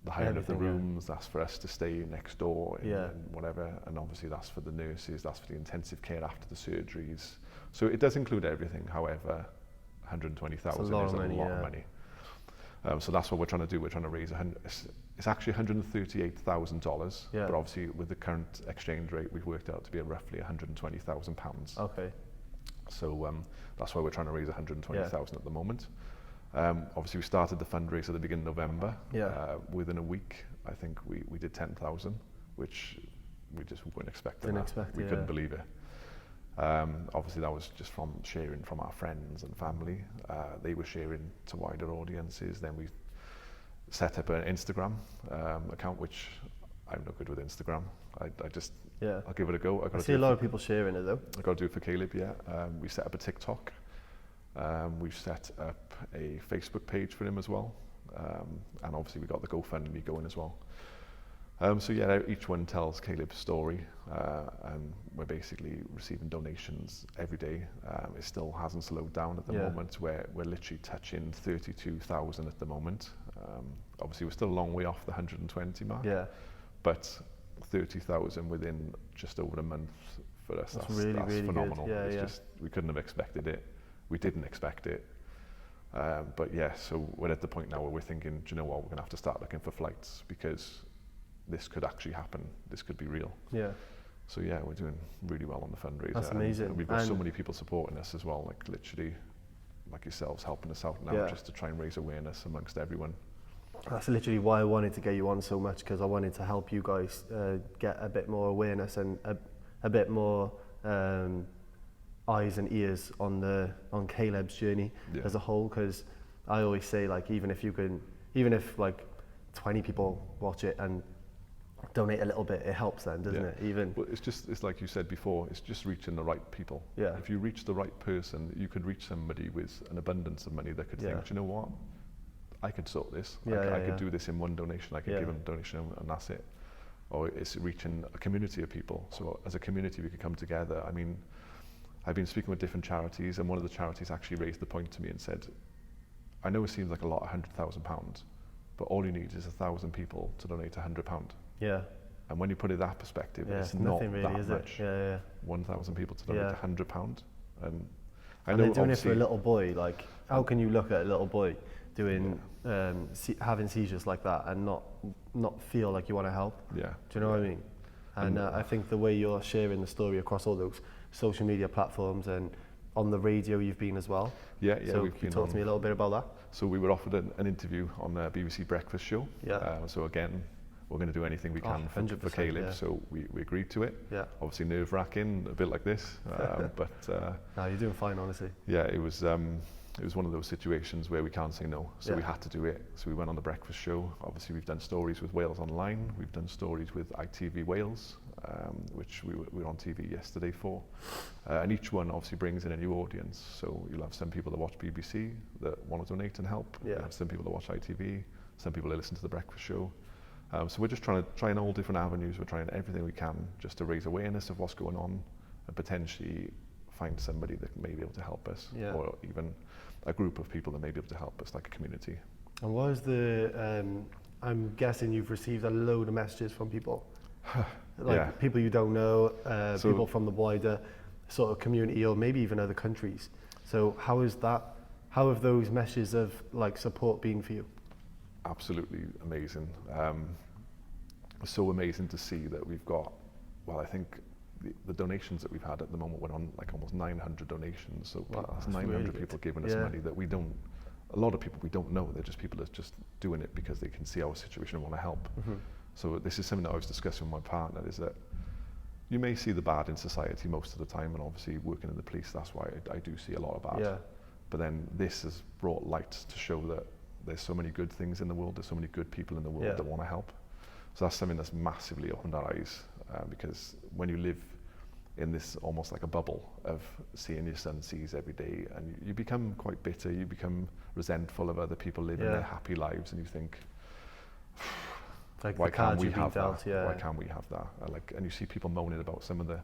the hiring of the rooms, that's for us to stay next door and whatever, and obviously that's for the nurses, that's for the intensive care after the surgeries. So it does include everything, however, $120,000 is a lot of money. So that's what we're trying to do. We're trying to raise it's actually $138,000, but obviously with the current exchange rate, we've worked out to be roughly £120,000. Okay. So that's why we're trying to raise $120,000 at the moment. Obviously, we started the fundraiser at the beginning of November. Within a week, I think we did 10,000, which we just weren't expecting. We couldn't believe it. Obviously, that was just from sharing from our friends and family. They were sharing to wider audiences. Then we set up an Instagram account, which I'm no good with Instagram. I'll give it a go. I see a lot of people sharing it though. I got to do it for Caleb. We set up a TikTok. We've set up a Facebook page for him as well, and obviously we got the GoFundMe going as well. So each one tells Caleb's story, and we're basically receiving donations every day. It still hasn't slowed down at the moment. We're literally touching 32,000 at the moment. Obviously we're still a long way off the 120 mark, but 30,000 within just over a month for us. That's really phenomenal. Good. It's just, we couldn't have expected it. we didn't expect it. But yeah, so we're at the point now where we're thinking, do you know what, we're going to have to start looking for flights because this could actually happen. This could be real. Yeah. So yeah, we're doing really well on the fundraiser. That's amazing. And we've got so many people supporting us as well, like literally, like yourselves, helping us out now just to try and raise awareness amongst everyone. That's literally why I wanted to get you on so much, because I wanted to help you guys get a bit more awareness and a bit more eyes and ears on Caleb's journey as a whole. Because I always say, like, even if like 20 people watch it and donate a little bit, it helps then, doesn't it? Even well, it's like you said before, it's just reaching the right people. Yeah. If you reach the right person, you could reach somebody with an abundance of money that could think, do you know what, I could sort this. I could do this in one donation. I could give them a donation and that's it. Or it's reaching a community of people. So as a community, we could come together. I mean, I've been speaking with different charities, and one of the charities actually raised the point to me and said, I know it seems like a lot, £100,000, but all you need is 1,000 people to donate £100. Yeah. And when you put it in that perspective, it's nothing not really, that is much. it? Yeah. 1,000 people to donate £100. And I and know they're doing it for a little boy. Like, how can you look at a little boy doing having seizures like that and not feel like you want to help? Yeah. Do you know what I mean? And I think the way you're sharing the story across all those social media platforms and on the radio you've been as well. Yeah. So can you talk to me a little bit about that? So we were offered an interview on the BBC Breakfast Show. Yeah. So again, we're going to do anything we can for Caleb. So we agreed to it. Yeah. Obviously nerve-wracking, a bit like this, but no, you're doing fine, honestly. yeah, it was one of those situations where we can't say no, so we had to do it. So we went on the breakfast show. Obviously, we've done stories with Wales Online. We've done stories with ITV Wales, which we were on TV yesterday for. And each one obviously brings in a new audience. So you'll have some people that watch BBC that want to donate and help. Yeah. You'll have some people that watch ITV, some people that listen to the breakfast show. So we're just trying all different avenues. We're trying everything we can just to raise awareness of what's going on and potentially find somebody that may be able to help us, or even a group of people that may be able to help us, like a community. And what is I'm guessing you've received a load of messages from people, like people you don't know, people from the wider sort of community, or maybe even other countries. So how have those messages of like support been for you? Absolutely amazing. So amazing to see that we've got, well, I think the donations that we've had at the moment, we're on like almost 900 donations. So that's 900 really people giving us money that a lot of people we don't know. They're just people that's just doing it because they can see our situation and want to help. So this is something that I was discussing with my partner, is that you may see the bad in society most of the time, and obviously working in the police, that's why I do see a lot of bad. Yeah. But then this has brought light to show that there's so many good things in the world, there's so many good people in the world that want to help. So that's something that's massively opened our eyes, because when you live in this almost like a bubble of seeing your son seize every day, and you become quite bitter, you become resentful of other people living their happy lives, and you think, like why can't we have that? Yeah. Why can't we have that? And you see people moaning about some of the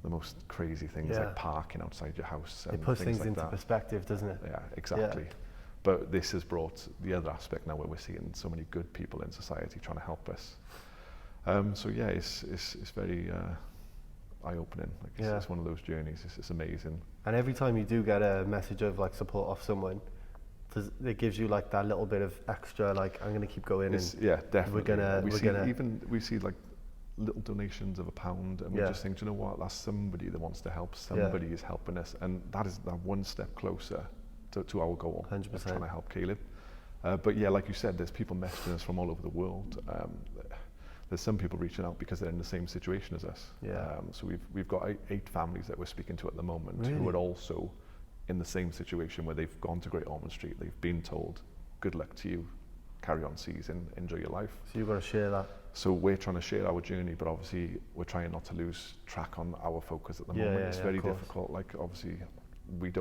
most crazy things, like parking outside your house. And it puts things like into perspective, doesn't it? Yeah, exactly. But this has brought the other aspect now, where we're seeing so many good people in society trying to help us. So yeah, it's very eye-opening. Like it's one of those journeys. It's amazing. And every time you do get a message of like support off someone, it gives you like that little bit of extra, like, I'm going to keep going. Yeah, definitely. We see like little donations of £1, and we just think, you know what, that's somebody that wants to help. Somebody is helping us, and that is that one step closer to our goal 100%. of trying to help Caleb. But yeah, like you said, there's people messaging us from all over the world. There's some people reaching out because they're in the same situation as us. So we've got 8 families that we're speaking to at the moment who are also in the same situation, where they've gone to Great Ormond Street, they've been told, good luck to you, carry on seizing, enjoy your life. So you've got to share that. So we're trying to share our journey, but obviously we're trying not to lose track on our focus at the moment. It's very difficult. Like, obviously we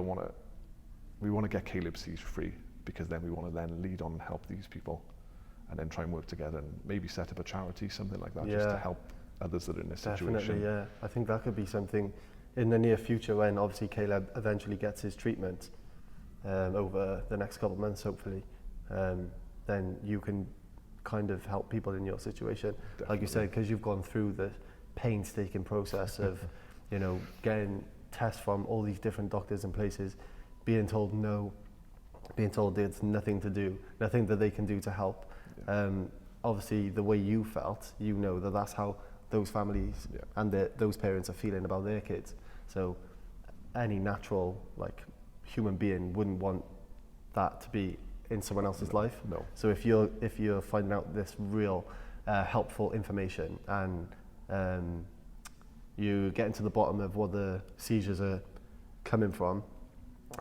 want to get Caleb seizure free, because then we want to then lead on and help these people, and then try and work together and maybe set up a charity, something like that, just to help others that are in this situation. Definitely, yeah. I think that could be something in the near future, when obviously Caleb eventually gets his treatment over the next couple of months, hopefully. Then you can kind of help people in your situation. Definitely. Like you said, because you've gone through the painstaking process of, getting tests from all these different doctors and places, being told no, being told there's nothing to do, nothing that they can do to help. Obviously, the way you felt, you know that that's how those families and those parents are feeling about their kids. So any natural human being wouldn't want that to be in someone else's life. No. So if you're finding out this real helpful information and you get to the bottom of what the seizures are coming from,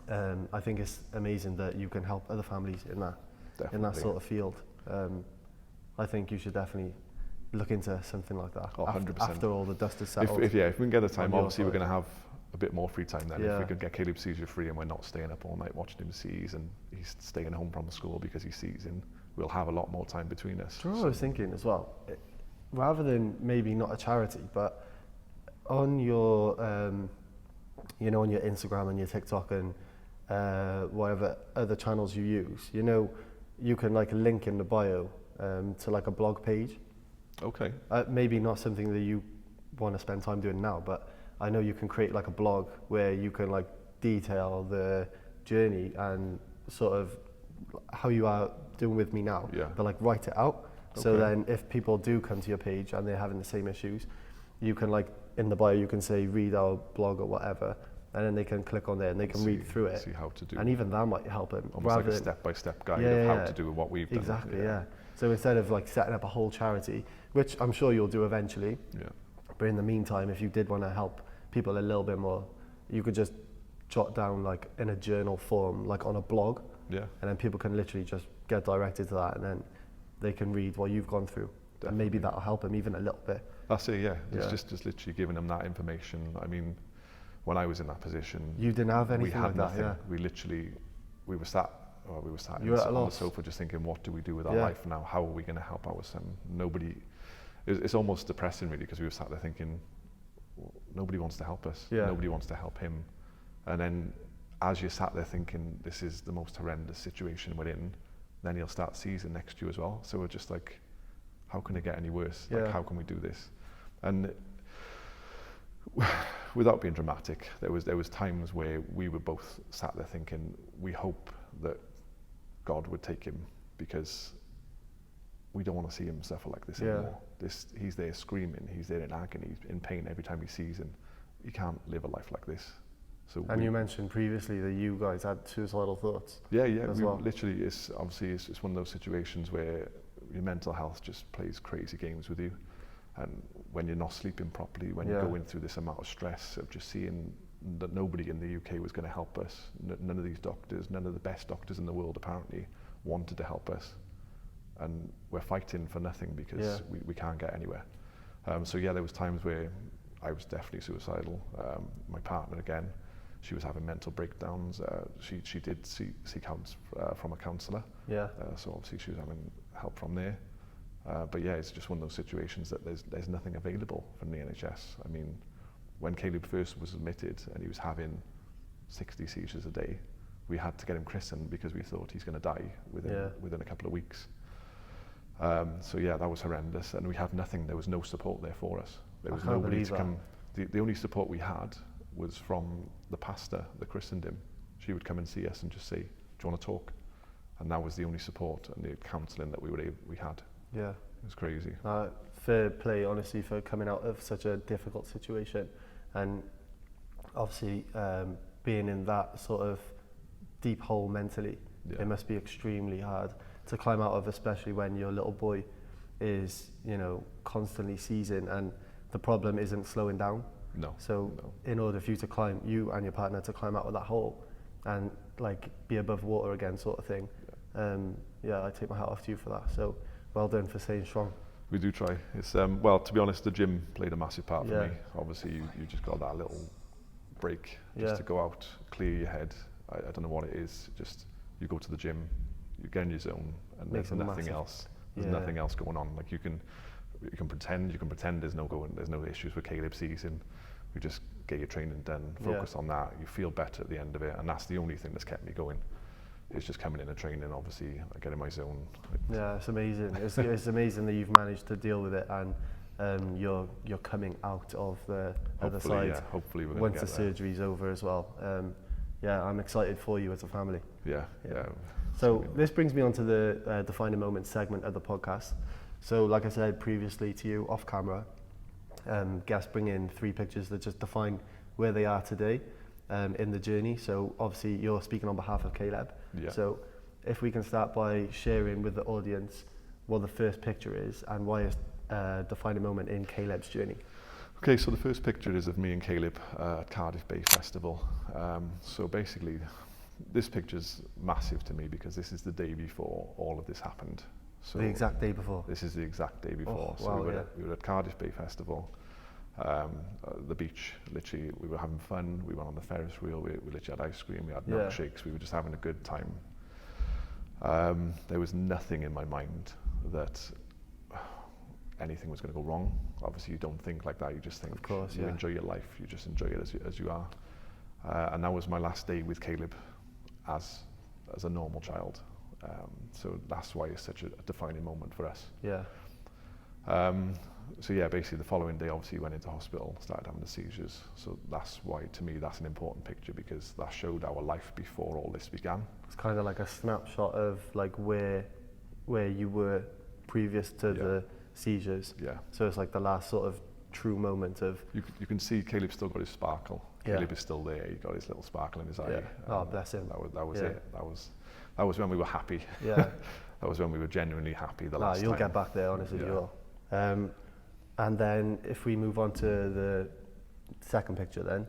I think it's amazing that you can help other families in that sort of field. I think you should definitely look into something like that. 100%. After all the dust is settled. If we can get the time, on your obviously we're side. going to have a bit more free time then. Yeah. If we could get Caleb seizure free and we're not staying up all night watching him seize and he's staying home from school because he's seizing, we'll have a lot more time between us. Do you know what I was thinking as well? Rather than maybe not a charity, but on your, on your Instagram and your TikTok and whatever other channels you use, you can link in the bio to a blog page. Okay. Maybe not something that you want to spend time doing now, but I know you can create a blog where you can detail the journey and sort of how you are doing with me now, but write it out. So then if people do come to your page and they're having the same issues, you can in the bio you can say read our blog or whatever, and then they can click on there and they can read through it. See how to do. And even that might help them. Almost like a step-by-step guide of how to do what we've done. Exactly, yeah. So instead of setting up a whole charity, which I'm sure you'll do eventually, but in the meantime, if you did want to help people a little bit more, you could just jot down in a journal form, on a blog, and then people can literally just get directed to that, and then they can read what you've gone through. Definitely. And maybe that'll help them even a little bit. That's it, yeah. It's just literally giving them that information. I mean, when I was in that position, you didn't have anything we had like that, nothing. Yeah. We were sat on the sofa just thinking, what do we do with our life now? How are we going to help our son? It's almost depressing really, because we were sat there thinking, nobody wants to help us. Nobody wants to help him. And then as you sat there thinking, this is the most horrendous situation we're in, then he'll start seizing next to you as well. So we're just how can it get any worse? How can we do this? And without being dramatic, there was times where we were both sat there thinking, we hope that God would take him, because we don't want to see him suffer like this anymore. He's there screaming, he's there in agony, in pain every time he sees him. He can't live a life like this. So you mentioned previously that you guys had suicidal thoughts. Yeah. Literally, it's one of those situations where your mental health just plays crazy games with you, and when you're not sleeping properly, when you're going through this amount of stress of just seeing that nobody in the UK was going to help us, none of these doctors, none of the best doctors in the world apparently wanted to help us, and we're fighting for nothing because we can't get anywhere. So there was times where I was definitely suicidal. My partner, again, she was having mental breakdowns. She did seek out from a counsellor. So obviously she was having help from there. But it's just one of those situations that there's nothing available from the NHS. I mean, when Caleb first was admitted and he was having 60 seizures a day, we had to get him christened because we thought he's going to die within a couple of weeks. That was horrendous, and we had nothing. There was no support there for us. There was nobody to come. The only support we had was from the pastor that christened him. She would come and see us and just say, "Do you want to talk?" And that was the only support and the counselling that we had. Yeah, it was crazy. Fair play, honestly, for coming out of such a difficult situation, and obviously being in that sort of deep hole mentally. It must be extremely hard to climb out of, especially when your little boy is, constantly seizing and the problem isn't slowing down. So in order for you and your partner to climb out of that hole and be above water again, sort of thing. I take my hat off to you for that. So well done for staying strong. We do try. It's to be honest, the gym played a massive part for me. Obviously, you just got that little break just to go out, clear your head. I don't know what it is. Just you go to the gym, you get in your zone, and there's nothing else. There's nothing else going on. You can pretend there's no issues with Caleb seizing. You just get your training done, focus on that. You feel better at the end of it, and that's the only thing that's kept me going. It's just coming in and training. Obviously, I get in my zone. It's amazing. It's amazing that you've managed to deal with it, and you're coming out of the other side. Hopefully, we're once the get there. surgery's over as well. Yeah, I'm excited for you as a family. Yeah. So this brings me on to the Defining Moment segment of the podcast. So like I said previously to you off camera, guests bring in 3 pictures that just define where they are today in the journey. So obviously you're speaking on behalf of Caleb. Yeah. So if we can start by sharing with the audience what the first picture is and why it's a defining moment in Caleb's journey. Okay, so the first picture is of me and Caleb at Cardiff Bay Festival. So basically, this picture's massive to me because this is the day before all of this happened. So The exact day before. This is the exact day before. Oh, So wow, we were at Cardiff Bay Festival, the beach, literally, we were having fun, we went on the Ferris wheel, we literally had ice cream, we had milkshakes, we were just having a good time. There was nothing in my mind that anything was going to go wrong. Obviously you don't think like that, you just think, of course, you enjoy your life, you just enjoy it as you are. And that was my last day with Caleb as a normal child. So that's why it's such a defining moment for us. Yeah. So yeah, basically the following day obviously went into hospital, started having the seizures. So that's why to me that's an important picture because that showed our life before all this began. It's kind of like a snapshot of like where you were previous to the seizures. Yeah. So it's like the last sort of true moment of... You can see Caleb's still got his sparkle. Yeah. Caleb is still there, he got his little sparkle in his eye. Oh, bless him. That was Yeah. it. That was when we were happy. Yeah. That was when we were genuinely happy the last time. You'll get back there, honestly, you will. And then if we move on to the second picture then.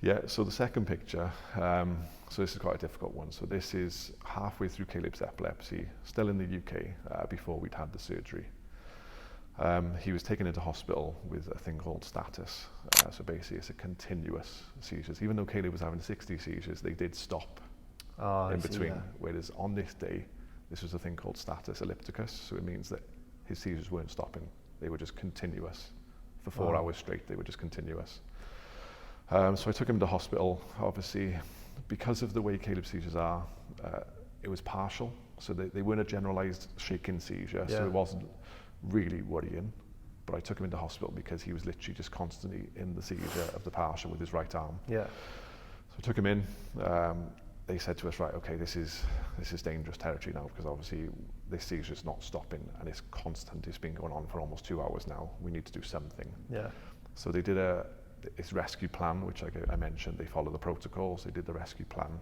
Yeah, so the second picture, so this is quite a difficult one. So this is halfway through Caleb's epilepsy, still in the UK, before we'd had the surgery. He was taken into hospital with a thing called status. So basically it's a continuous seizures. Even though Caleb was having 60 seizures, they did stop in between. Whereas on this day, this was a thing called status ellipticus. So it means that his seizures weren't stopping. They were just continuous. For 4 hours straight, they were just continuous. So I took him to hospital. Obviously, because of the way Caleb's seizures are, it was partial. So they weren't a generalized shaking seizure, so it wasn't really worrying. But I took him into hospital because he was literally just constantly in the seizure of the partial with his right arm. Yeah. So I took him in. They said to us, right, okay, this is dangerous territory now because obviously this seizure is not stopping and it's constant. It's been going on for almost 2 hours now. We need to do something. Yeah. So they did this rescue plan, which I mentioned. They followed the protocols. They did the rescue plan.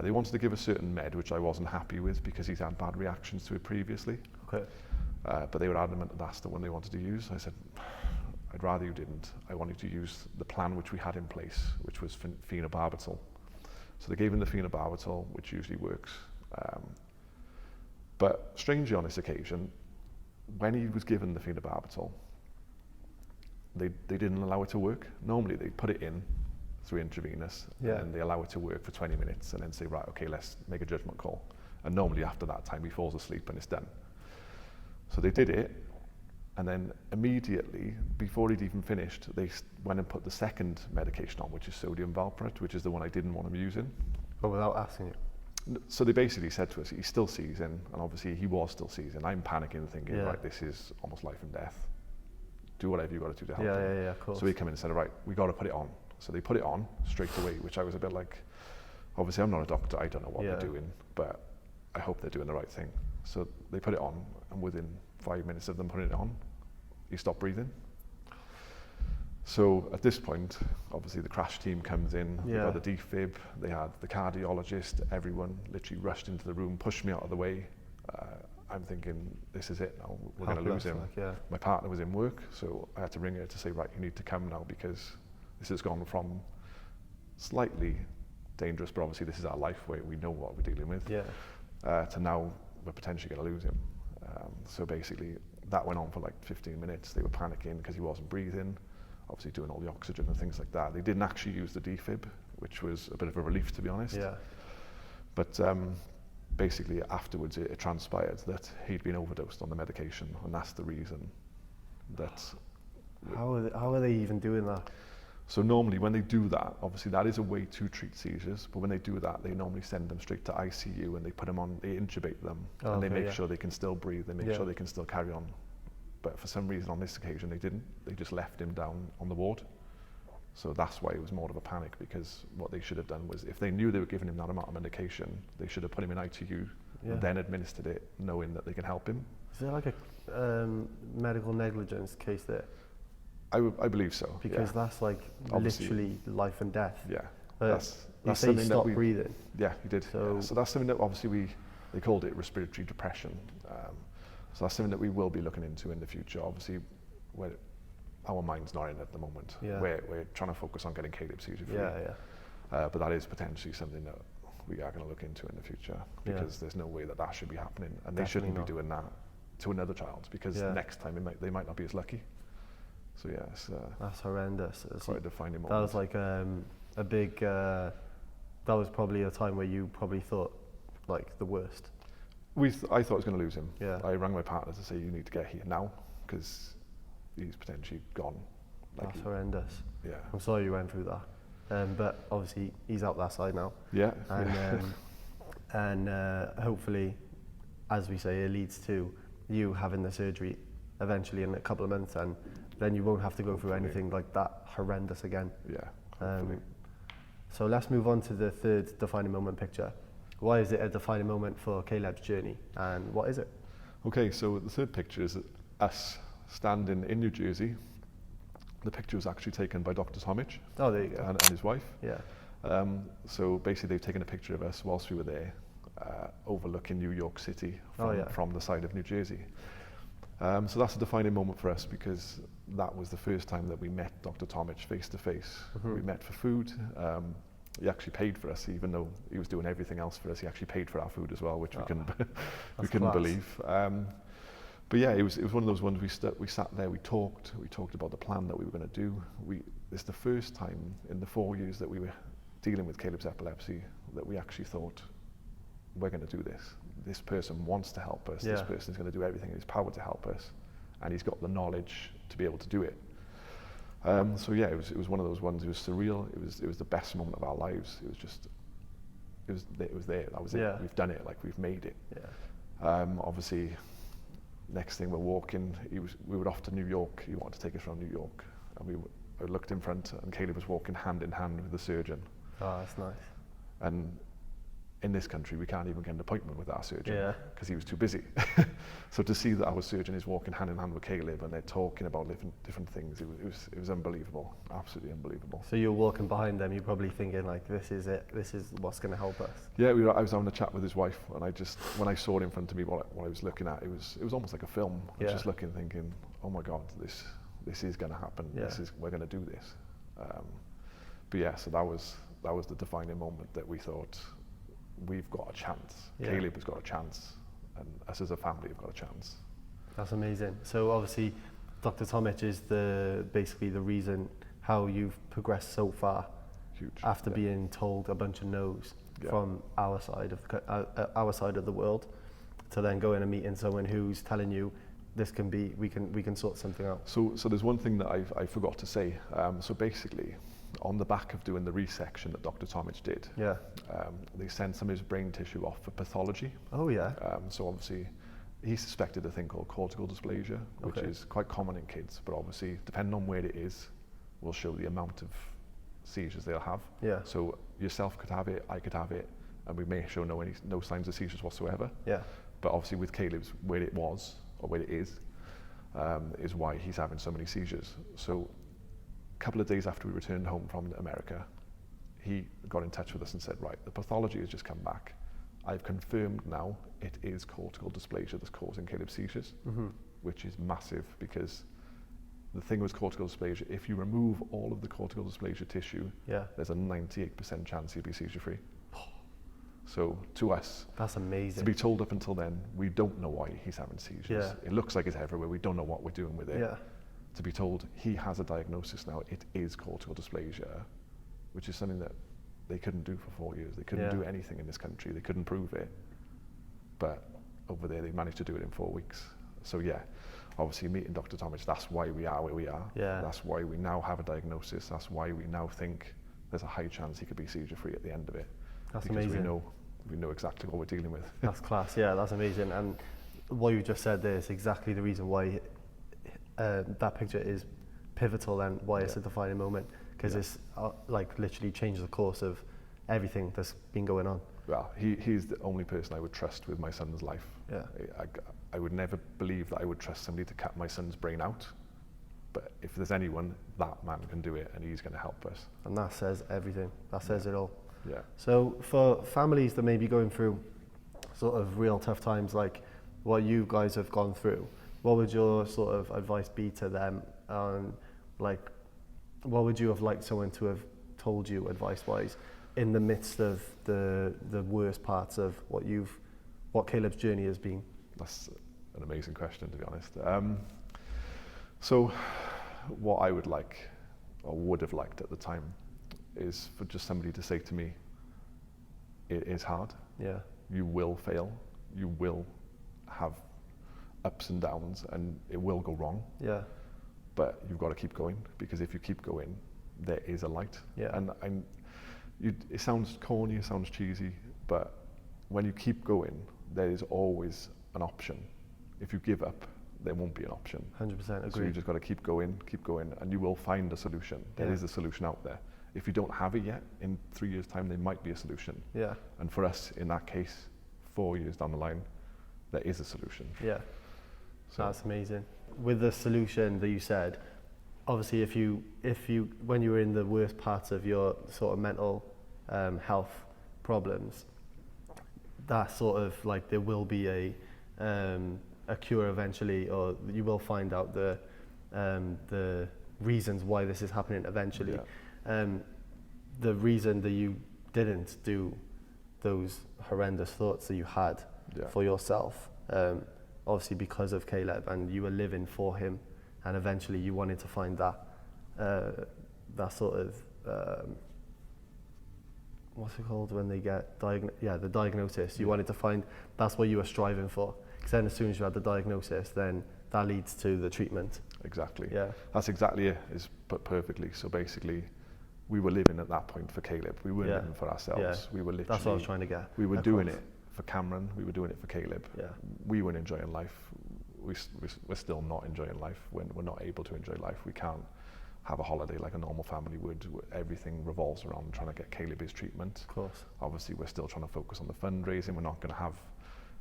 They wanted to give a certain med, which I wasn't happy with because he's had bad reactions to it previously. Okay. But they were adamant that that's the one they wanted to use. I said, I'd rather you didn't. I want you to use the plan which we had in place, which was phenobarbital. So they gave him the phenobarbital, which usually works. But strangely on this occasion, when he was given the phenobarbital, they didn't allow it to work. Normally they put it in through intravenous and they allow it to work for 20 minutes and then say, right, okay, let's make a judgment call. And normally after that time he falls asleep and it's done. So they did it, and then immediately, before he'd even finished, they went and put the second medication on, which is sodium valproate, which is the one I didn't want him using. But without asking you? So they basically said to us, he's still seizing, and obviously he was still seizing. I'm panicking, thinking, right, this is almost life and death. Do whatever you've got to do to help him. Yeah, of course. So he came in and said, right, we got to put it on. So they put it on straight away, which I was a bit like, obviously I'm not a doctor, I don't know what they're doing, but I hope they're doing the right thing. So they put it on, and within 5 minutes of them putting it on, he stopped breathing. So at this point, obviously the crash team comes in, we got the defib, they had the cardiologist, everyone literally rushed into the room, pushed me out of the way. I'm thinking, this is it now, we're going to lose him. My partner was in work, so I had to ring her to say, right, you need to come now because this has gone from slightly dangerous, but obviously this is our life where we know what we're dealing with, to now we're potentially going to lose him. So basically that went on for like 15 minutes. They were panicking because he wasn't breathing, obviously doing all the oxygen and things like that. They didn't actually use the defib, which was a bit of a relief, to be honest. But basically afterwards it transpired that he'd been overdosed on the medication, and that's the reason that... How are they even doing that? So normally when they do that, obviously that is a way to treat seizures, but when they do that, they normally send them straight to ICU and they put them on, they intubate them, and they make sure they can still breathe, they make sure they can still carry on. But for some reason on this occasion they didn't, they just left him down on the ward. So that's why it was more of a panic, because what they should have done was, if they knew they were giving him that amount of medication, they should have put him in ITU and then administered it, knowing that they can help him. Is there like a medical negligence case there? I believe so. Because that's like Obviously, literally life and death. Yeah. That's That's you say something stop that breathing. Yeah, he did. So, So that's something that obviously they called it respiratory depression. So that's something that we will be looking into in the future. Obviously, our mind's not in at the moment. Yeah. We're trying to focus on getting Caleb seizure free. But that is potentially something that we are going to look into in the future, because there's no way that should be happening, and they shouldn't be doing that to another child, because next time they might not be as lucky. So yeah, that's horrendous. Quite a defining moment. That was like a big. That was probably a time where you probably thought like the worst. I thought I was going to lose him. Yeah. I rang my partner to say, you need to get here now, because he's potentially gone. That's horrendous. Yeah. I'm sorry you went through that. But obviously he's out that side now. Yeah. And hopefully, as we say, it leads to you having the surgery eventually in a couple of months, and then you won't have to go through anything like that horrendous again. Yeah. Hopefully. So let's move on to the third defining moment picture. Why is it a defining moment for Caleb's journey, and what is it? Okay, so the third picture is us standing in New Jersey. The picture was actually taken by Dr. Tomich. Oh, there you go. And his wife. Yeah. So basically they've taken a picture of us whilst we were there, overlooking New York City from the side of New Jersey. So that's a defining moment for us, because that was the first time that we met Dr. Tomich face to face. We met for food. He actually paid for us, even though he was doing everything else for us. He actually paid for our food as well, which we couldn't believe. But yeah, it was one of those ones. We sat there, we talked about the plan that we were going to do. It's the first time in the 4 years that we were dealing with Caleb's epilepsy that we actually thought, we're going to do this. This person wants to help us. This person is going to do everything in his power to help us, and he's got the knowledge to be able to do it. So yeah, it was one of those ones. It was surreal. It was the best moment of our lives. It was there. That was it. We've done it. Like, we've made it. Yeah. Obviously, next thing we're walking. We were off to New York. He wanted to take us around New York, and I looked in front, and Caleb was walking hand in hand with the surgeon. Oh, that's nice. And in this country, we can't even get an appointment with our surgeon because he was too busy. So to see that our surgeon is walking hand in hand with Caleb, and they're talking about different things, it was unbelievable, absolutely unbelievable. So you're walking behind them, you're probably thinking like, this is it, this is what's going to help us. Yeah, I was having a chat with his wife, and when I saw it in front of me, what I was looking at, it was almost like a film. I was just looking, thinking, oh my God, this is going to happen. We're going to do this. But yeah, so that was the defining moment that we thought, we've got a chance. Caleb has got a chance, and us as a family have got a chance. That's amazing. So obviously, Dr. Tomich is basically the reason how you've progressed so far. Huge. After being told a bunch of no's from our side of the world, to then go in and meeting someone who's telling you, this can be, we can sort something out. So there's one thing that I forgot to say. So basically, on the back of doing the resection that Dr. Tomich did, they sent some of his brain tissue off for pathology. Oh yeah. So obviously, he suspected a thing called cortical dysplasia, which is quite common in kids, but obviously, depending on where it is, will show the amount of seizures they'll have. Yeah. So yourself could have it, I could have it, and we may show no signs of seizures whatsoever. Yeah. But obviously, with Caleb's, where it was or where it is why he's having so many seizures. So a couple of days after we returned home from America, he got in touch with us and said, right, the pathology has just come back. I've confirmed now it is cortical dysplasia that's causing Caleb's seizures, which is massive, because the thing with cortical dysplasia, if you remove all of the cortical dysplasia tissue, there's a 98% chance he'll be seizure free. So to us, that's amazing. To be told up until then, we don't know why he's having seizures. It looks like it's everywhere. We don't know what we're doing with it. To be told he has a diagnosis now, it is cortical dysplasia, which is something that they couldn't do for 4 years. They couldn't do anything in this country. They couldn't prove it. But over there, they managed to do it in 4 weeks. So yeah, obviously meeting Dr. Tomich, that's why we are where we are. That's why we now have a diagnosis. That's why we now think there's a high chance he could be seizure free at the end of it. That's because amazing. We know exactly what we're dealing with. That's class, yeah, that's amazing. And what you just said there is exactly the reason why that picture is pivotal and why it's a defining moment. because it's like literally changed the course of everything that's been going on. Well, he's the only person I would trust with my son's life. Yeah. I would never believe that I would trust somebody to cut my son's brain out. But if there's anyone, that man can do it, and he's going to help us. And that says everything. That says it all. Yeah. So for families that may be going through sort of real tough times like what you guys have gone through, what would your sort of advice be to them? Like, what would you have liked someone to have told you advice-wise in the midst of the worst parts of what Caleb's journey has been? That's an amazing question, to be honest. So what I would like, or would have liked at the time, is for just somebody to say to me, it is hard. Yeah. You will fail. You will have ups and downs, and it will go wrong. Yeah. But you've got to keep going, because if you keep going, there is a light. Yeah. And it sounds corny, it sounds cheesy, but when you keep going, there is always an option. If you give up, there won't be an option. 100% agree. So you just got to keep going, and you will find a solution. There is a solution out there. If you don't have it yet, in 3 years' time, there might be a solution. Yeah. And for us, in that case, 4 years down the line, there is a solution. Yeah. So that's amazing. With the solution that you said, obviously if you when you were in the worst parts of your sort of mental health problems, that sort of like there will be a cure eventually, or you will find out the reasons why this is happening eventually. Yeah. The reason that you didn't do those horrendous thoughts that you had for yourself, obviously because of Caleb, and you were living for him, and eventually you wanted to find that sort of what's it called when they get the diagnosis. You wanted to find, that's what you were striving for, because then as soon as you had the diagnosis, then that leads to the treatment. Exactly. Yeah. That's exactly it. It's put perfectly. So basically, we were living at that point for Caleb. We weren't living for ourselves. Yeah. We were literally. That's what I was trying to get. We were doing it for Cameron. We were doing it for Caleb. Yeah. We weren't enjoying life. We're still not enjoying life. When we're not able to enjoy life, we can't have a holiday like a normal family would. Everything revolves around trying to get Caleb his treatment. Of course. Obviously, we're still trying to focus on the fundraising. We're not going to have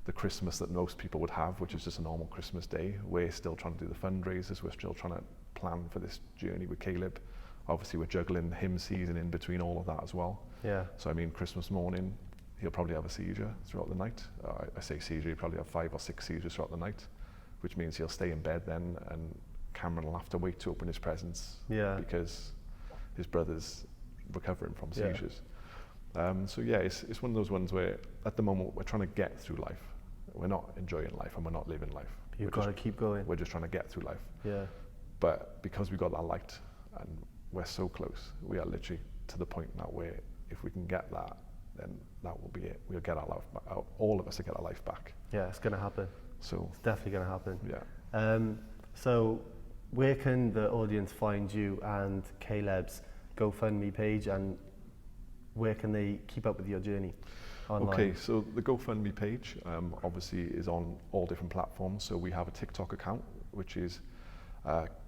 the Christmas that most people would have, which is just a normal Christmas day. We're still trying to do the fundraisers. We're still trying to plan for this journey with Caleb. Obviously, we're juggling him season in between all of that as well. Yeah. So I mean, Christmas morning, he'll probably have a seizure throughout the night. I say seizure, he'll probably have 5 or 6 seizures throughout the night, which means he'll stay in bed then, and Cameron will have to wait to open his presents because his brother's recovering from seizures. So yeah, it's one of those ones where at the moment we're trying to get through life. We're not enjoying life and we're not living life. You've got to keep going. We're just trying to get through life. Yeah. But because we got that light and we're so close, we are literally to the point now where if we can get that, then that will be it. We'll get our life back. All of us will get our life back. Yeah, it's going to happen. So it's definitely going to happen. Yeah. So where can the audience find you and Caleb's GoFundMe page, and where can they keep up with your journey online? Okay, so the GoFundMe page obviously is on all different platforms. So we have a TikTok account, which is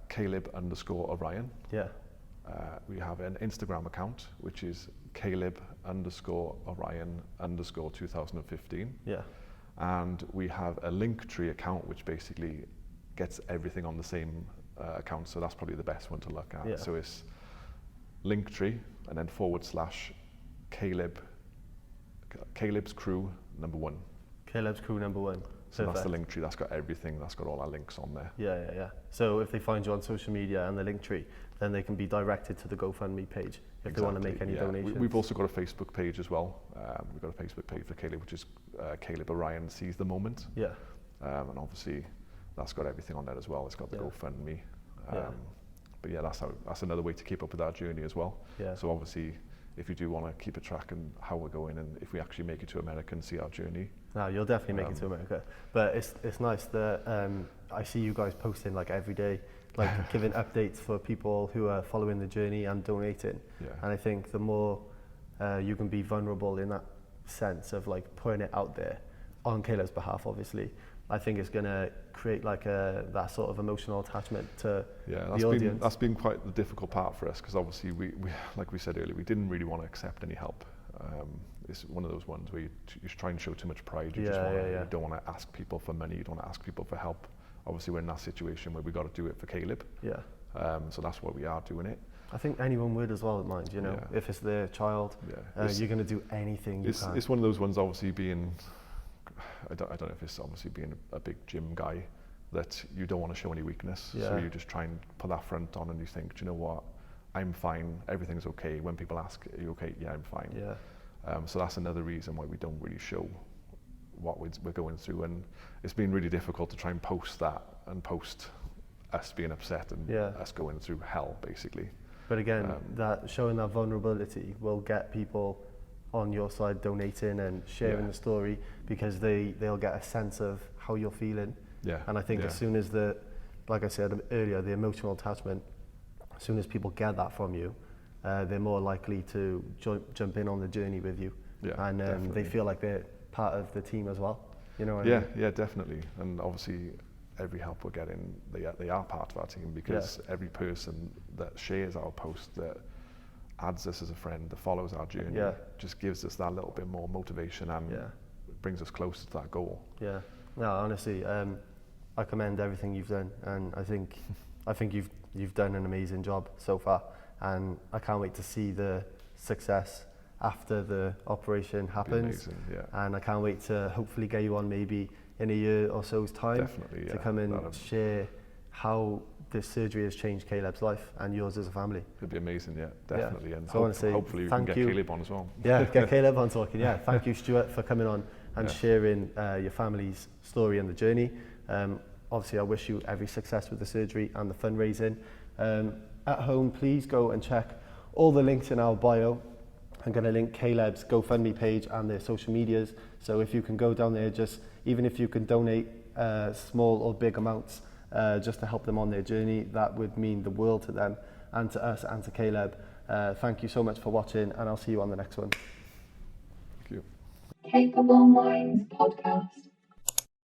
Caleb_Orion. Yeah. We have an Instagram account, which is Caleb_Orion_2015. Yeah. And we have a Linktree account, which basically gets everything on the same account. So that's probably the best one to look at. Yeah. So it's Linktree and then /Caleb's Crew #1. Caleb's Crew #1. So that's the Linktree. That's got everything. That's got all our links on there. Yeah. So if they find you on social media and the Linktree, then they can be directed to the GoFundMe page if they want to make any donations. We've also got a Facebook page as well. We've got a Facebook page for Caleb, which is Caleb Orion Seize the Moment. Yeah. And obviously, that's got everything on there as well. It's got the GoFundMe. But yeah, that's another way to keep up with our journey as well. Yeah. So obviously, if you do want to keep a track on how we're going, and if we actually make it to America and see our journey. No, you'll definitely make it to America. But it's nice that I see you guys posting like every day, like giving updates for people who are following the journey and donating. Yeah. And I think the more you can be vulnerable in that sense of like putting it out there on Caleb's behalf, obviously, I think it's going to create like that sort of emotional attachment to that's the audience. That's been quite the difficult part for us, because obviously we, like we said earlier, we didn't really want to accept any help. It's one of those ones where you try and show too much pride. You you don't want to ask people for money. You don't want to ask people for help. Obviously, we're in that situation where we got to do it for Caleb. Yeah. So that's why we are doing it. I think anyone would as well, mind, you know, if it's their child, you're going to do anything you can. It's one of those ones, obviously being, I don't know if it's obviously being a big gym guy, that you don't want to show any weakness. So you just try and put that front on and you think, do you know what, I'm fine, everything's okay. When people ask, are you okay? Yeah, I'm fine. Yeah. So that's another reason why we don't really show what we're going through, and it's been really difficult to try and post that and post us being upset and us going through hell, basically. But again, that showing that vulnerability will get people on your side donating and sharing the story, because they'll get a sense of how you're feeling. Yeah. And I think as soon as like I said earlier, the emotional attachment, as soon as people get that from you, they're more likely to jump in on the journey with you. Yeah, and they feel like they're part of the team as well. You know what I mean? Yeah, definitely. And obviously, every help we're getting, they are part of our team, because every person that shares our post, that adds us as a friend, that follows our journey, just gives us that little bit more motivation and brings us closer to that goal. Yeah. No, honestly, I commend everything you've done, and I think you've done an amazing job so far, and I can't wait to see the success after the operation happens. Amazing, and I can't wait to hopefully get you on maybe in a year or so's time to come and share how this surgery has changed Caleb's life and yours as a family. It'd be amazing, definitely. And so hopefully we can get Caleb on as well. Yeah, get Caleb on talking. Yeah, thank you, Stewart, for coming on and sharing your family's story and the journey. Obviously, I wish you every success with the surgery and the fundraising. At home, please go and check all the links in our bio. I'm going to link Caleb's GoFundMe page and their social medias. So if you can go down there, even if you can donate small or big amounts, just to help them on their journey, that would mean the world to them and to us and to Caleb. Thank you so much for watching, and I'll see you on the next one. Thank you. Capable Minds Podcast.